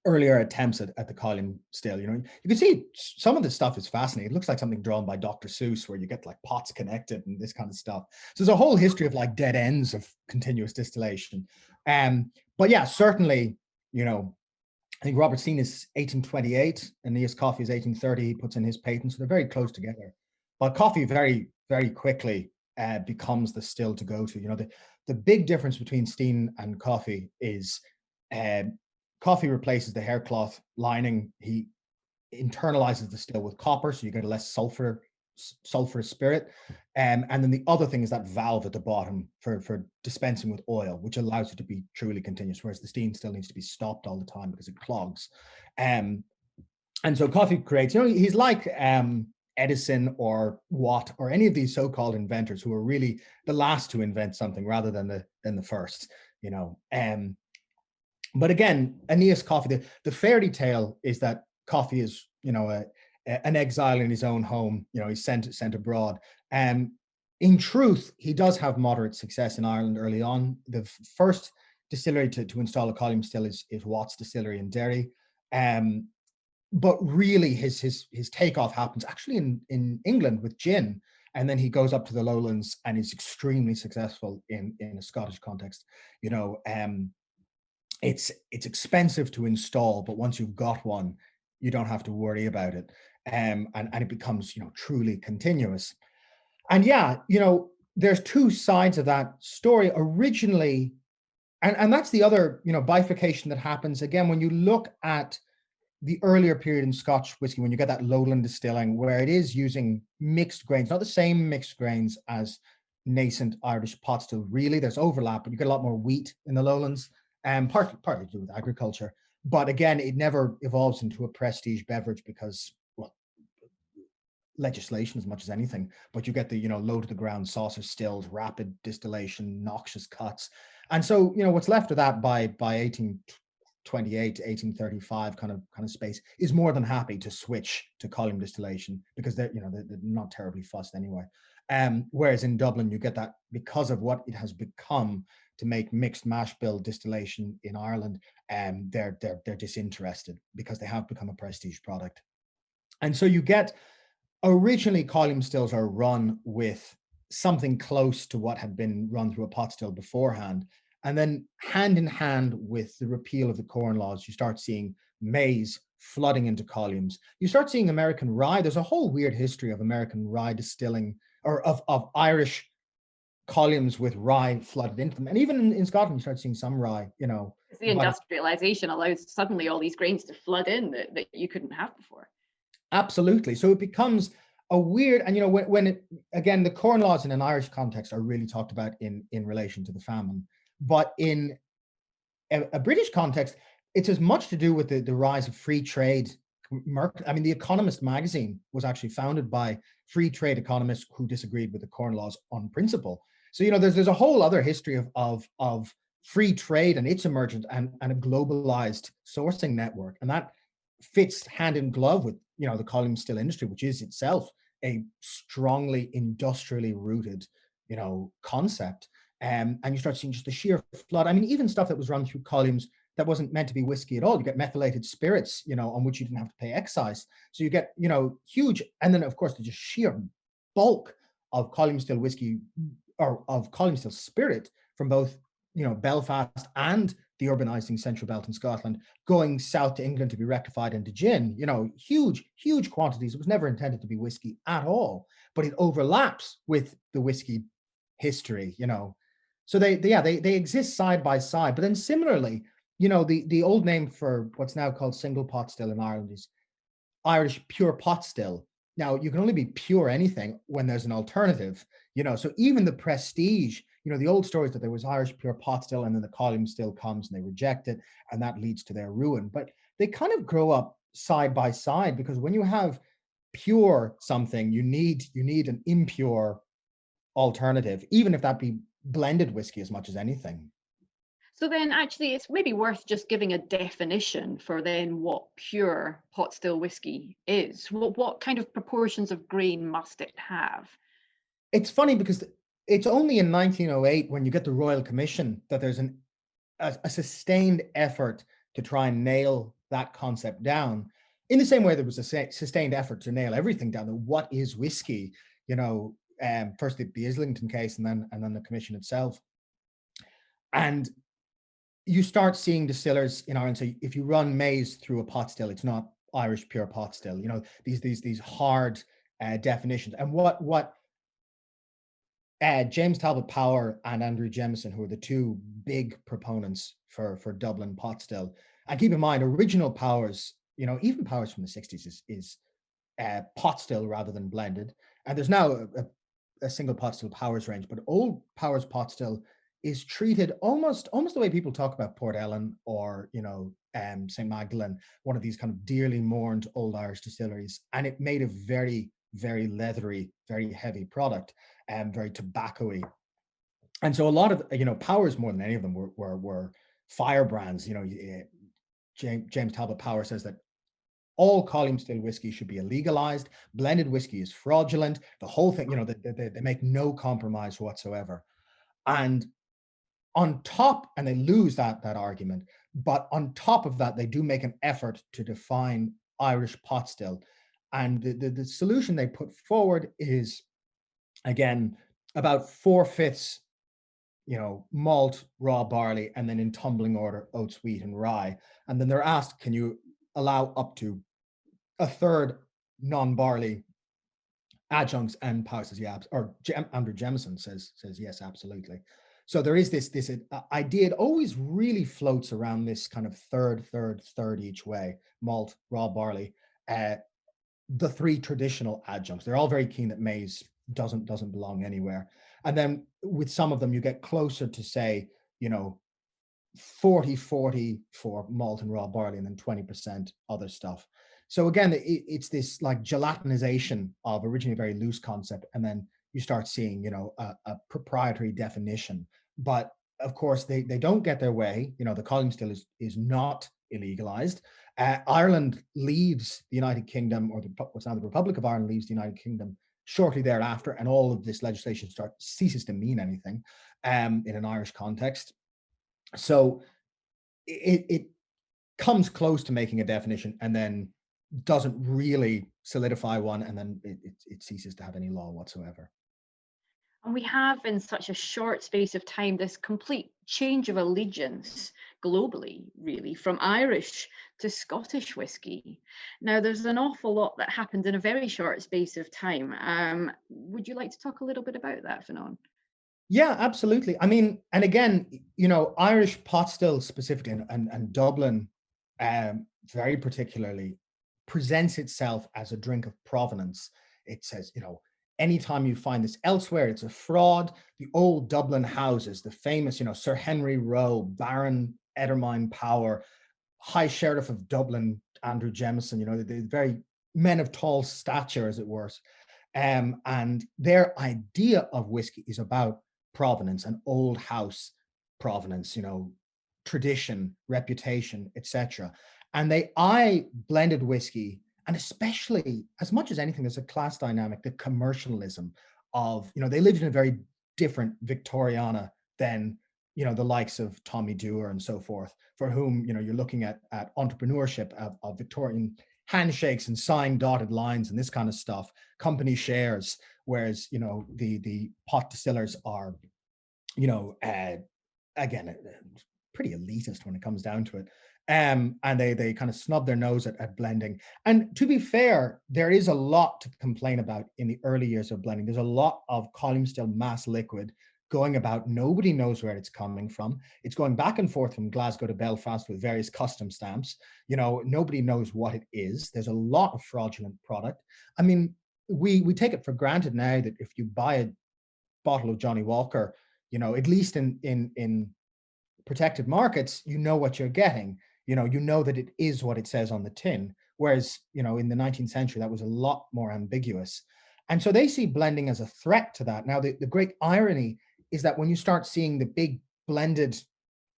earlier attempts at the column still. You can see some of the stuff is fascinating. It looks like something drawn by Dr. Seuss, where you get like pots connected and this kind of stuff. So there's a whole history of like dead ends of continuous distillation. But yeah, certainly, I think Robert Steen is 1828, and Aeneas Coffey is 1830. He puts in his patent, so they're very close together. But Coffey very, very quickly becomes the still to go to. The big difference between Steen and Coffey is Coffey replaces the haircloth lining. He internalizes the still with copper, so you get a less sulfurous spirit. And then the other thing is that valve at the bottom for dispensing with oil, which allows it to be truly continuous, whereas the Steen still needs to be stopped all the time because it clogs. And so Coffey creates, he's like Edison or Watt or any of these so-called inventors who are really the last to invent something rather than the first. But again, Aeneas Coffey, the fairy tale is that Coffey is, an exile in his own home. He's sent abroad. In truth, he does have moderate success in Ireland early on. The first distillery to install a column still is Watt's distillery in Derry. But really, his takeoff happens actually in England with gin, and then he goes up to the lowlands and is extremely successful in a Scottish context. It's expensive to install, but once you've got one, you don't have to worry about it, and it becomes truly continuous. And yeah, there's two sides of that story originally. And that's the other, bifurcation that happens again when you look at the earlier period in Scotch whiskey, when you get that lowland distilling, where it is using mixed grains, not the same mixed grains as nascent Irish pot still. Really, there's overlap, but you get a lot more wheat in the lowlands, and partly to do with agriculture. But again, it never evolves into a prestige beverage because, well, legislation as much as anything. But you get the, low to the ground saucer stills, rapid distillation, noxious cuts. And so, what's left of that by 1828 to 1835 kind of space is more than happy to switch to column distillation because they're not terribly fussed anyway. Whereas in Dublin, you get that because of what it has become to make mixed mash bill distillation in Ireland, they're disinterested because they have become a prestige product. And so you get, originally column stills are run with something close to what had been run through a pot still beforehand. And then hand in hand with the repeal of the Corn Laws, you start seeing maize flooding into columns. You start seeing American rye. There's a whole weird history of American rye distilling, or of Irish columns with rye flooded into them. And even in Scotland, you start seeing some rye, The industrialization allows suddenly all these grains to flood in that you couldn't have before. Absolutely. So it becomes a weird, and again, the Corn Laws in an Irish context are really talked about in relation to the famine. But in a British context, it's as much to do with the rise of free trade. I mean, The Economist magazine was actually founded by free trade economists who disagreed with the Corn Laws on principle. So, there's a whole other history of free trade and its emergence and a globalized sourcing network. And that fits hand in glove with, the column still industry, which is itself a strongly industrially rooted, concept. And you start seeing just the sheer flood. I mean, even stuff that was run through columns that wasn't meant to be whiskey at all. You get methylated spirits, on which you didn't have to pay excise. So you get, huge, and then of course the just sheer bulk of column still whiskey or of column still spirit from both, Belfast and the urbanizing Central Belt in Scotland, going south to England to be rectified into gin, huge quantities. It was never intended to be whiskey at all, but it overlaps with the whiskey history, So they exist side by side. But then similarly, the old name for what's now called single pot still in Ireland is Irish pure pot still. Now, you can only be pure anything when there's an alternative, so even the prestige, the old stories that there was Irish pure pot still and then the column still comes and they reject it and that leads to their ruin. But they kind of grow up side by side because when you have pure something, you need an impure alternative, even if that be blended whiskey as much as anything. So then actually it's maybe worth just giving a definition for then what pure pot still whiskey is. What kind of proportions of grain must it have? It's funny because it's only in 1908 when you get the Royal Commission that there's a sustained effort to try and nail that concept down. In the same way there was a sustained effort to nail everything down. What is whiskey? First the Islington case and then the commission itself. And you start seeing distillers in Ireland say if you run maize through a pot still, it's not Irish pure pot still. These hard definitions. And what James Talbot Power and Andrew Jemison, who are the two big proponents for Dublin pot still. And keep in mind, original Powers, even Powers from the 60s is pot still rather than blended. And there's now a single pot still Powers range, but old Powers pot still is treated almost the way people talk about Port Ellen or St. Magdalene, one of these kind of dearly mourned old Irish distilleries. And it made a very, very leathery, very heavy product and very tobacco-y. And so a lot of Powers, more than any of them, were firebrands. James Talbot Power says that all column still whiskey should be illegalized. Blended whiskey is fraudulent. The whole thing, they make no compromise whatsoever. And on top, and they lose that argument, but on top of that, they do make an effort to define Irish pot still. And the solution they put forward is, again, about 4/5, malt, raw barley, and then in tumbling order, oats, wheat, and rye. And then they're asked, can you allow up to a third non-barley Adjuncts and power says, yeah, or Andrew Jemison says yes, absolutely. So there is this idea. It always really floats around this kind of third each way: malt, raw barley, uh, the three traditional adjuncts. They're all very keen that maize doesn't belong anywhere. And then with some of them, you get closer to, say, 40-40 for malt and raw barley, and then 20% other stuff. So again, it's this like gelatinization of originally a very loose concept, and then you start seeing, a proprietary definition. But of course, they don't get their way. The column still is not illegalized. Ireland leaves the United Kingdom, or what's now the Republic of Ireland leaves the United Kingdom shortly thereafter, and all of this legislation ceases to mean anything in an Irish context. So it comes close to making a definition, and then doesn't really solidify one, and then it ceases to have any law whatsoever. And we have, in such a short space of time, this complete change of allegiance globally, really, from Irish to Scottish whisky. Now, there's an awful lot that happened in a very short space of time. Would you like to talk a little bit about that, Fionnán? Yeah, absolutely. I mean, and again, Irish pot still specifically, and Dublin, very particularly, presents itself as a drink of provenance. It says, anytime you find this elsewhere, it's a fraud. The old Dublin houses, the famous, Sir Henry Roe, Baron Edermine Power, High Sheriff of Dublin, Andrew Jemison, the very men of tall stature, as it were. And their idea of whiskey is about provenance, an old house provenance, tradition, reputation, etc. And they eye blended whiskey, and especially, as much as anything, there's a class dynamic, the commercialism of, they lived in a very different Victoriana than, the likes of Tommy Dewar and so forth, for whom, you're looking at entrepreneurship of Victorian handshakes and signed dotted lines and this kind of stuff, company shares, whereas, the pot distillers are, again, pretty elitist when it comes down to it. And they kind of snub their nose at blending. And to be fair, there is a lot to complain about in the early years of blending. There's a lot of column still mass liquid going about. Nobody knows where it's coming from. It's going back and forth from Glasgow to Belfast with various custom stamps. Nobody knows what it is. There's a lot of fraudulent product. I mean, we take it for granted now that if you buy a bottle of Johnny Walker, at least in protected markets, what you're getting. That it is what it says on the tin. Whereas, in the 19th century, that was a lot more ambiguous. And so they see blending as a threat to that. Now, the great irony is that when you start seeing the big blended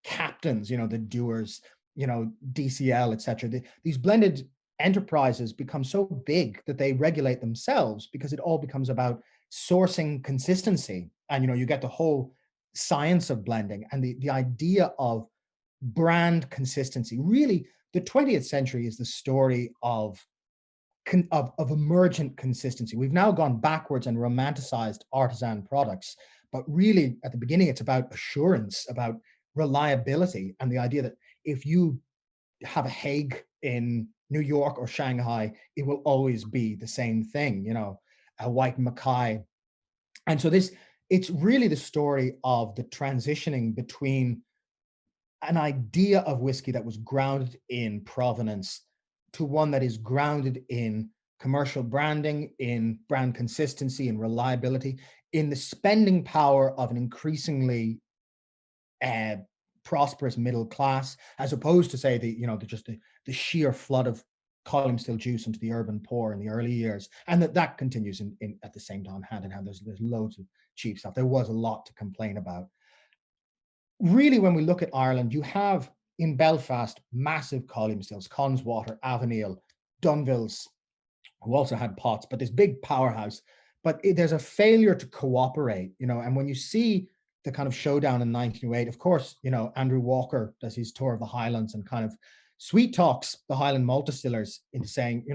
captains, the Dewars, DCL, etc., these blended enterprises become so big that they regulate themselves, because it all becomes about sourcing consistency. And, you get the whole science of blending and the idea of brand consistency. Really, the 20th century is the story of emergent consistency. We've now gone backwards and romanticized artisan products, but really at the beginning, it's about assurance, about reliability, and the idea that if you have a Hague in New York or Shanghai, it will always be the same thing, a white Mackay. And so it's really the story of the transitioning between an idea of whiskey that was grounded in provenance to one that is grounded in commercial branding, in brand consistency and reliability, in the spending power of an increasingly prosperous middle class, as opposed to, say, the sheer flood of column still juice into the urban poor in the early years. And that continues in at the same time, hand in hand. There's loads of cheap stuff. There was a lot to complain about. Really, when we look at Ireland, you have in Belfast massive column stills, Connswater, Avonale, Dunvilles, who also had pots, but this big powerhouse. But there's a failure to cooperate, and when you see the kind of showdown in 1908, of course, Andrew Walker does his tour of the Highlands and kind of sweet talks the Highland malt distillers into saying,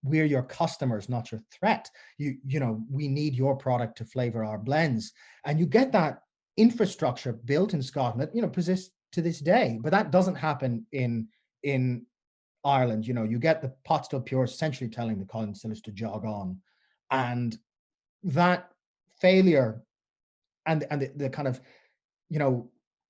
we're your customers, not your threat. We need your product to flavor our blends. And you get that infrastructure built in Scotland that, persists to this day. But that doesn't happen in Ireland. You get the pot still pure essentially telling the column distillers to jog on. And that failure and the kind of, you know,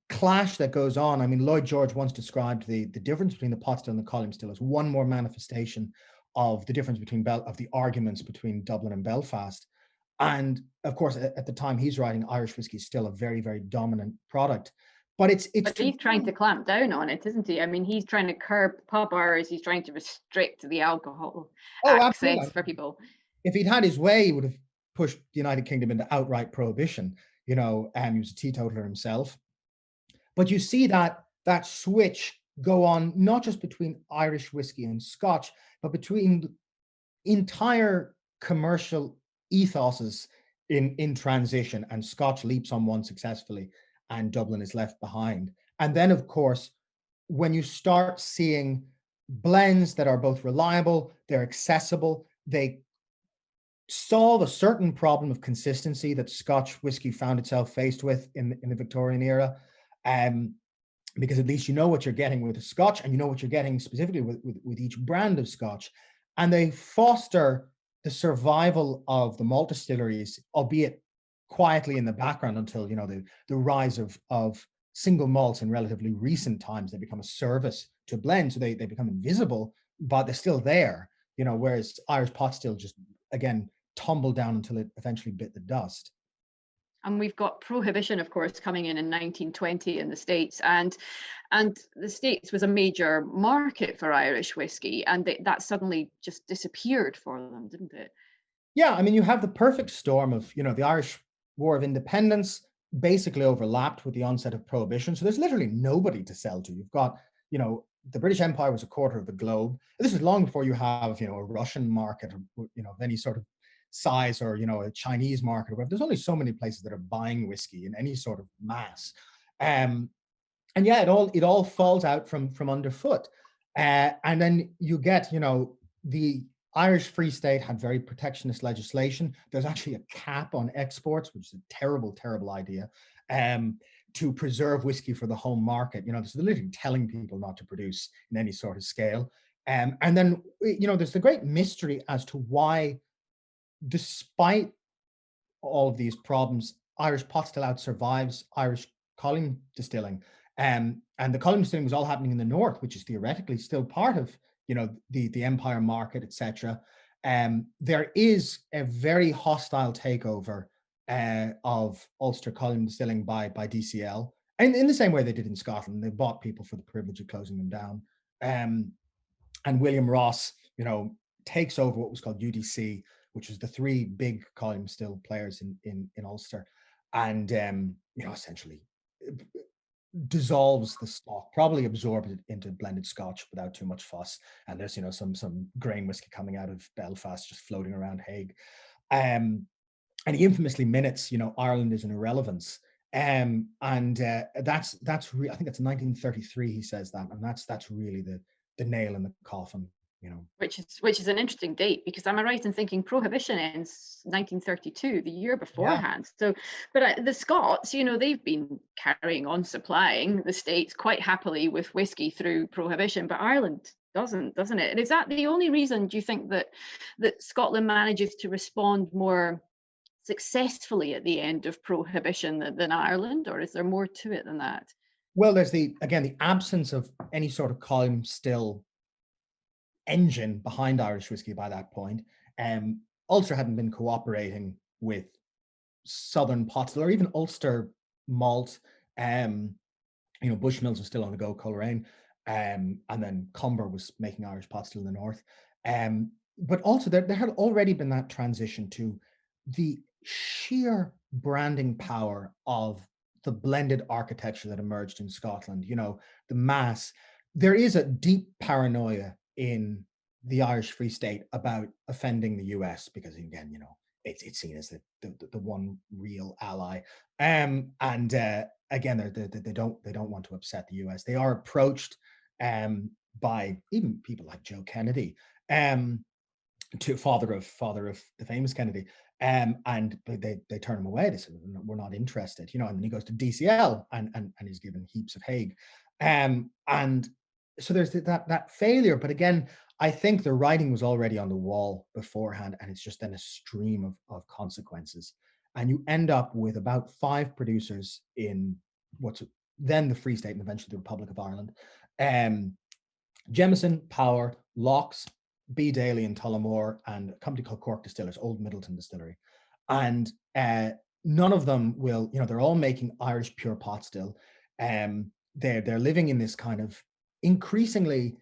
clash that goes on. I mean, Lloyd George once described the difference between the pot still and the column still as one more manifestation of the difference between of the arguments between Dublin and Belfast. And of course, at the time he's writing, Irish whiskey is still a very, very dominant product. But it's But he's trying to clamp down on it, isn't he? I mean, he's trying to curb pub hours. He's trying to restrict the alcohol oh, absolutely. access for people. If he'd had his way, he would have pushed the United Kingdom into outright prohibition. You know, he was a teetotaler himself. But you see that switch go on not just between Irish whiskey and Scotch, but between entire commercial ethoses in transition, and Scotch leaps on one successfully, and Dublin is left behind. And then, of course, when you start seeing blends that are both reliable, they're accessible, they solve a certain problem of consistency that Scotch whiskey found itself faced with in the Victorian era. Um, because at least you know what you're getting with the Scotch, and you know what you're getting specifically with each brand of Scotch. And they foster the survival of the malt distilleries, albeit quietly in the background, until, you know, the rise of single malts in relatively recent times. They become a service to blend, so they become invisible, but they're still there, you know, whereas Irish pot still just, again, tumbled down until it eventually bit the dust. And we've got prohibition, of course, coming in 1920 in the States, and the States was a major market for Irish whiskey, and that suddenly just disappeared for them, didn't it? Yeah, I mean, you have the perfect storm of, you know, the Irish War of Independence basically overlapped with the onset of Prohibition. So there's literally nobody to sell to. You've got, you know, the British Empire was a quarter of the globe. This is long before you have, you know, a Russian market, or, you know, of any sort of size, or, you know, a Chinese market or whatever. There's only so many places that are buying whiskey in any sort of mass. Um, and yeah, it all falls out from underfoot. And then you get, you know, the Irish Free State had very protectionist legislation. There's actually a cap on exports, which is a terrible, terrible idea, to preserve whiskey for the home market. You know, there's literally telling people not to produce in any sort of scale. And then, you know, there's the great mystery as to why, despite all of these problems, Irish pot still out survives Irish column distilling. And the column distilling was all happening in the north, which is theoretically still part of, you know, the empire market, etc. There is a very hostile takeover of Ulster column distilling by DCL, and in the same way they did in Scotland. They bought people for the privilege of closing them down. And William Ross, you know, takes over what was called UDC, which was the three big column still players in Ulster, and you know, essentially dissolves the stock, probably absorbs it into blended Scotch without too much fuss. And there's, you know, some grain whiskey coming out of Belfast just floating around Hague. And he infamously minutes, you know, Ireland is an irrelevance. And that's I think that's 1933. He says that, and that's really the nail in the coffin, you know. Which is an interesting date, because am I right in thinking Prohibition ends 1932, the year Yeah. beforehand? So, but the Scots, you know, they've been carrying on supplying the States quite happily with whiskey through Prohibition, but Ireland doesn't it? And is that the only reason, do you think, that Scotland manages to respond more successfully at the end of Prohibition than Ireland, or is there more to it than that? Well, there's the absence of any sort of column still engine behind Irish whiskey by that point. Ulster hadn't been cooperating with Southern pot or even Ulster malt. You know, Bushmills was still on the go, Coleraine, and then Cumber was making Irish pot still in the north. But also there had already been that transition to the sheer branding power of the blended architecture that emerged in Scotland. You know, the mass. There is a deep paranoia in the Irish Free State about offending the US, because, again, you know, it's seen as the one real ally. And again, they don't want to upset the US. They are approached by even people like Joe Kennedy, to father of the famous Kennedy, and they turn him away. They say, we're not interested, you know. And then he goes to DCL, and he's given heaps of Hague, and so there's that failure, but again, I think the writing was already on the wall beforehand, and it's just then a stream of consequences, and you end up with about 5 producers in what's then the Free State and eventually the Republic of Ireland. um Jameson, Power, Locks, B. Daly and Tullamore, and a company called Cork Distillers, Old Middleton Distillery. And none of them will, they're all making Irish pure pot still. They're living in this kind of increasingly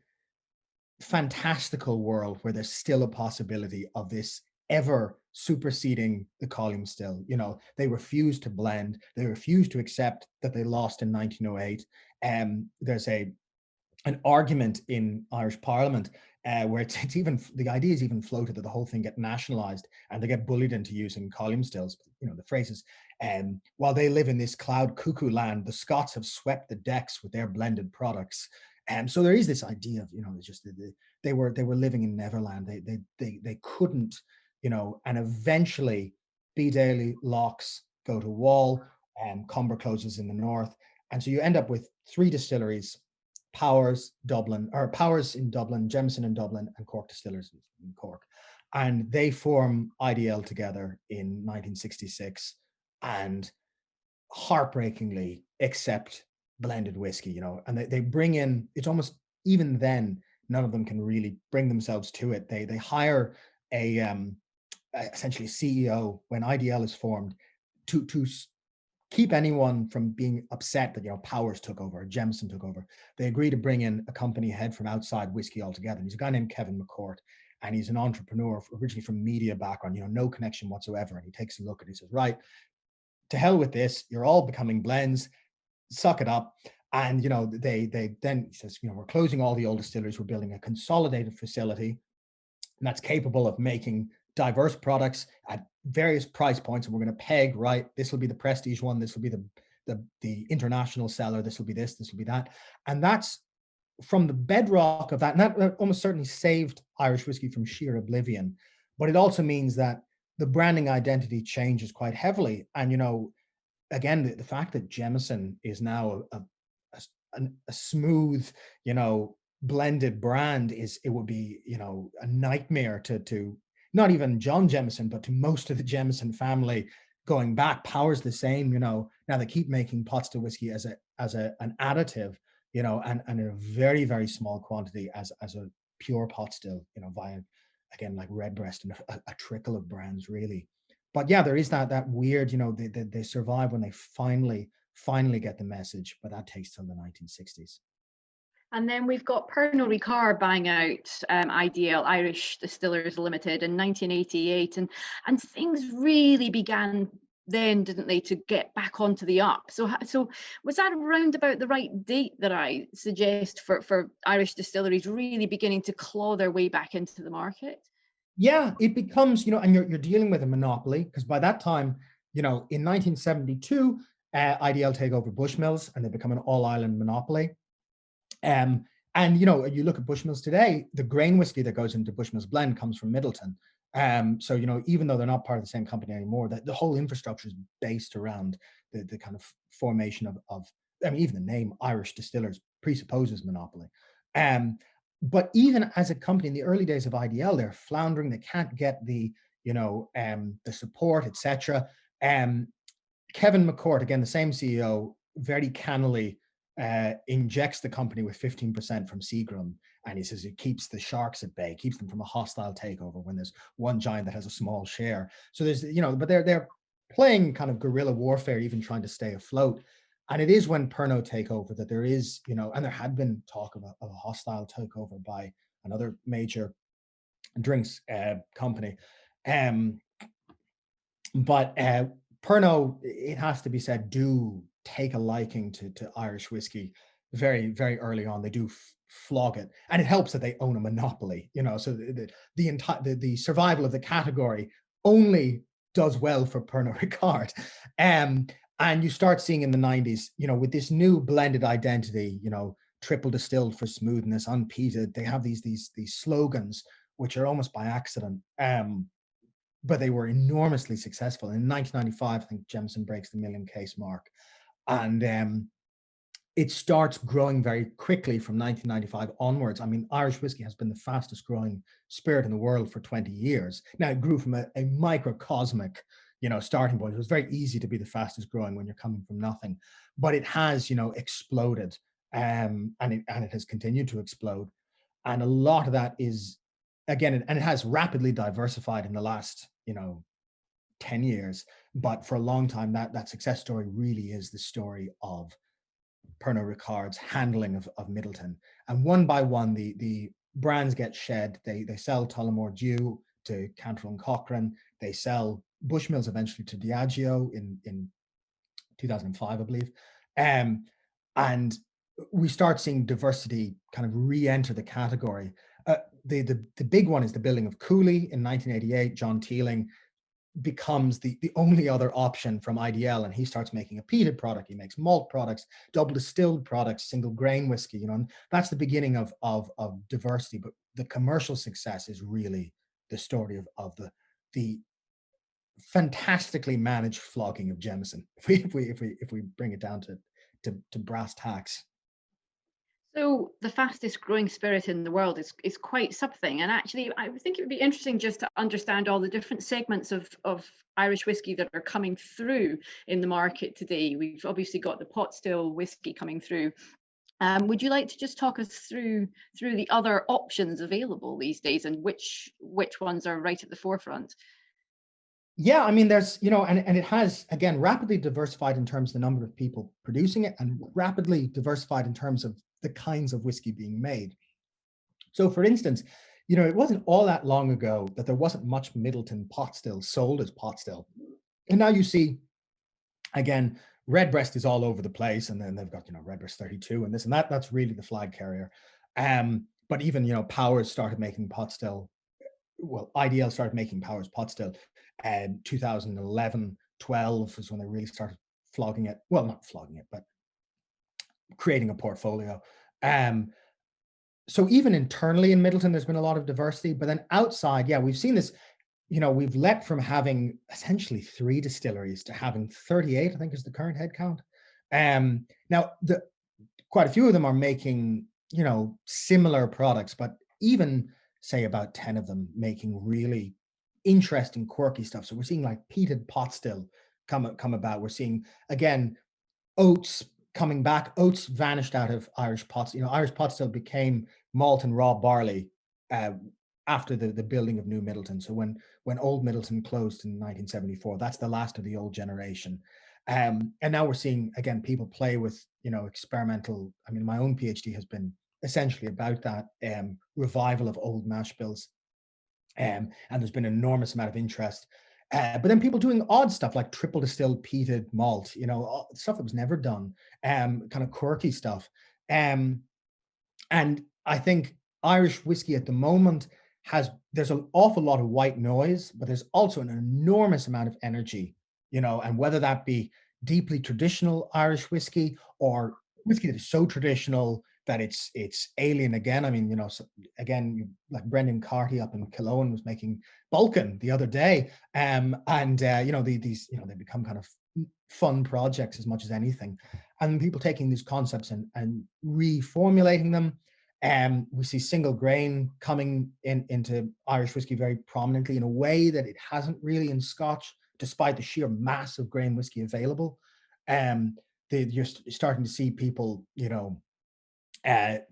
fantastical world where there's still a possibility of this ever superseding the column still. They refuse to blend, they refuse to accept that they lost in 1908. There's an argument in Irish Parliament where it's even, the idea is even floated that the whole thing get nationalized and they get bullied into using column stills. The phrases, while they live in this cloud cuckoo land, the Scots have swept the decks with their blended products. And so there is this idea of, it's just they were living in Neverland. They couldn't, and eventually B. Daly, Locks go to wall, and Comber closes in the north. And so you end up with 3 distilleries: Powers in Dublin, Jameson in Dublin, and Cork Distillers in Cork. And they form IDL together in 1966 and heartbreakingly accept blended whiskey, and they bring in, it's almost, even then, none of them can really bring themselves to it. They hire a essentially CEO when IDL is formed to keep anyone from being upset that Powers took over or Jameson took over. They agree to bring in a company head from outside whiskey altogether. And he's a guy named Kevin McCourt, and he's an entrepreneur originally from media background, no connection whatsoever. And he takes a look and he says, right, to hell with this, you're all becoming blends, suck it up. And they then, he says, we're closing all the old distilleries, we're building a consolidated facility and that's capable of making diverse products at various price points. And we're going to peg, right, this will be the prestige one, this will be the international seller, this will be this will be that. And that's from the bedrock of that. And that almost certainly saved Irish whiskey from sheer oblivion. But it also means that the branding identity changes quite heavily. And, again, the fact that Jameson is now a smooth, blended brand it would be, a nightmare to not even John Jameson, but to most of the Jameson family going back. Power's the same, now they keep making pot still whiskey as an additive, and in a very, very small quantity as a pure pot still, via, again, like Redbreast and a trickle of brands really. But yeah, there is that weird, they survive when they finally get the message, but that takes till the 1960s. And then we've got Pernod Ricard buying out IDL, Irish Distillers Limited, in 1988, and things really began then, didn't they, to get back onto the up. So was that around about the right date that I suggest for Irish distilleries really beginning to claw their way back into the market? Yeah, it becomes, and you're dealing with a monopoly, because by that time, in 1972, IDL take over Bushmills and they become an all-island monopoly. And you look at Bushmills today, the grain whiskey that goes into Bushmills blend comes from Middleton. So even though they're not part of the same company anymore, the whole infrastructure is based around the kind of formation of even the name Irish Distillers presupposes monopoly. But even as a company in the early days of IDL, they're floundering. They can't get the support, etc. Kevin McCourt, again, the same CEO, very cannily injects the company with 15% from Seagram, and he says it keeps the sharks at bay, keeps them from a hostile takeover when there's one giant that has a small share. So there's, but they're playing kind of guerrilla warfare, even trying to stay afloat. And it is when Pernod take over that there is, and there had been talk of a hostile takeover by another major drinks company. But Pernod, it has to be said, do take a liking to Irish whiskey very, very early on. They do flog it, and it helps that they own a monopoly. So the entire the survival of the category only does well for Pernod Ricard. And you start seeing in the 90s, with this new blended identity, triple distilled for smoothness, unpeated. They have these slogans which are almost by accident. But they were enormously successful. In 1995, I think Jameson breaks the 1 million case mark. And it starts growing very quickly from 1995 onwards. I mean, Irish whiskey has been the fastest growing spirit in the world for 20 years. Now, it grew from a microcosmic, starting point. It was very easy to be the fastest growing when you're coming from nothing, but it has, exploded, and it has continued to explode. And a lot of that is, again, and it has rapidly diversified in the last, 10 years. But for a long time, that success story really is the story of Pernod Ricard's handling of Middleton. And one by one, the brands get shed. They sell Tullamore Dew to Cantor and Cochrane. They sell Bushmills eventually to Diageo in 2005, I believe. And we start seeing diversity kind of re-enter the category. The big one is the building of Cooley in 1988. John Teeling becomes the only other option from IDL, and he starts making a peated product. He makes malt products, double distilled products, single grain whiskey, and that's the beginning of diversity. But the commercial success is really the story of the fantastically managed flogging of Jameson, if we bring it down to brass tacks. So the fastest growing spirit in the world is quite something. And actually, I think it would be interesting just to understand all the different segments of Irish whiskey that are coming through in the market today. We've obviously got the pot still whiskey coming through. Would you like to just talk us through the other options available these days and which ones are right at the forefront? Yeah, I mean, there's, and it has, again, rapidly diversified in terms of the number of people producing it, and rapidly diversified in terms of the kinds of whiskey being made. So, for instance, it wasn't all that long ago that there wasn't much Middleton pot still sold as pot still. And now you see, again, Redbreast is all over the place, and then they've got, Redbreast 32 and this and that. That's really the flag carrier. But even, Powers started making pot still. Well, IDL started making Powers pot still. 2011, 12 is when they really started flogging it. Well, not flogging it, but creating a portfolio. So even internally in Middleton, there's been a lot of diversity, but then outside, yeah, we've seen this, we've leapt from having essentially 3 distilleries to having 38, I think is the current head count. Now, quite a few of them are making, similar products, but even say about 10 of them making really interesting, quirky stuff. So we're seeing like peated pot still come about. We're seeing, again, oats coming back. Oats vanished out of Irish pots. Irish pot still became malt and raw barley after the building of New Middleton. So when Old Middleton closed in 1974, that's the last of the old generation. And now we're seeing, again, people play with, experimental. I mean, my own PhD has been essentially about that revival of old mash bills. And there's been an enormous amount of interest. But then people doing odd stuff like triple distilled peated malt, stuff that was never done, kind of quirky stuff. And I think Irish whiskey at the moment there's an awful lot of white noise, but there's also an enormous amount of energy, and whether that be deeply traditional Irish whiskey or whiskey that is so traditional that it's alien again. I mean, again, like Brendan Carty up in Killowen was making Balkan the other day, and these they become kind of fun projects as much as anything, and people taking these concepts and reformulating them. We see single grain coming into Irish whiskey very prominently in a way that it hasn't really in Scotch, despite the sheer mass of grain whiskey available. You're starting to see people,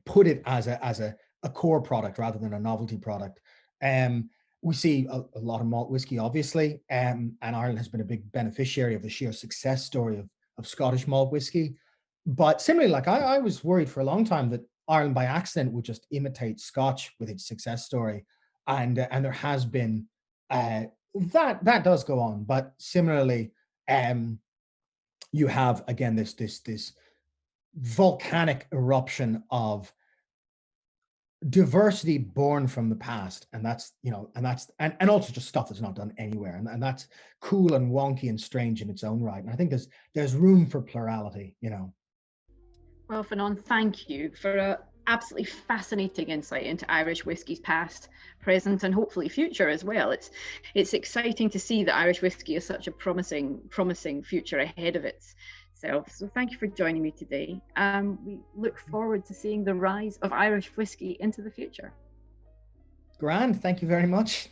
put it as a core product rather than a novelty product. We see a lot of malt whiskey, obviously, and Ireland has been a big beneficiary of the sheer success story of Scottish malt whiskey. But similarly, like I was worried for a long time that Ireland by accident would just imitate Scotch with its success story, and there has been that does go on. But similarly, you have again this volcanic eruption of diversity born from the past, and that's and also just stuff that's not done anywhere, and that's cool and wonky and strange in its own right. And I think there's room for plurality. Well, Fionnán, thank you for a absolutely fascinating insight into Irish whiskey's past, present, and hopefully future as well. It's exciting to see that Irish whiskey is such a promising future ahead of it. myself. So thank you for joining me today. We look forward to seeing the rise of Irish whiskey into the future. Grand, thank you very much.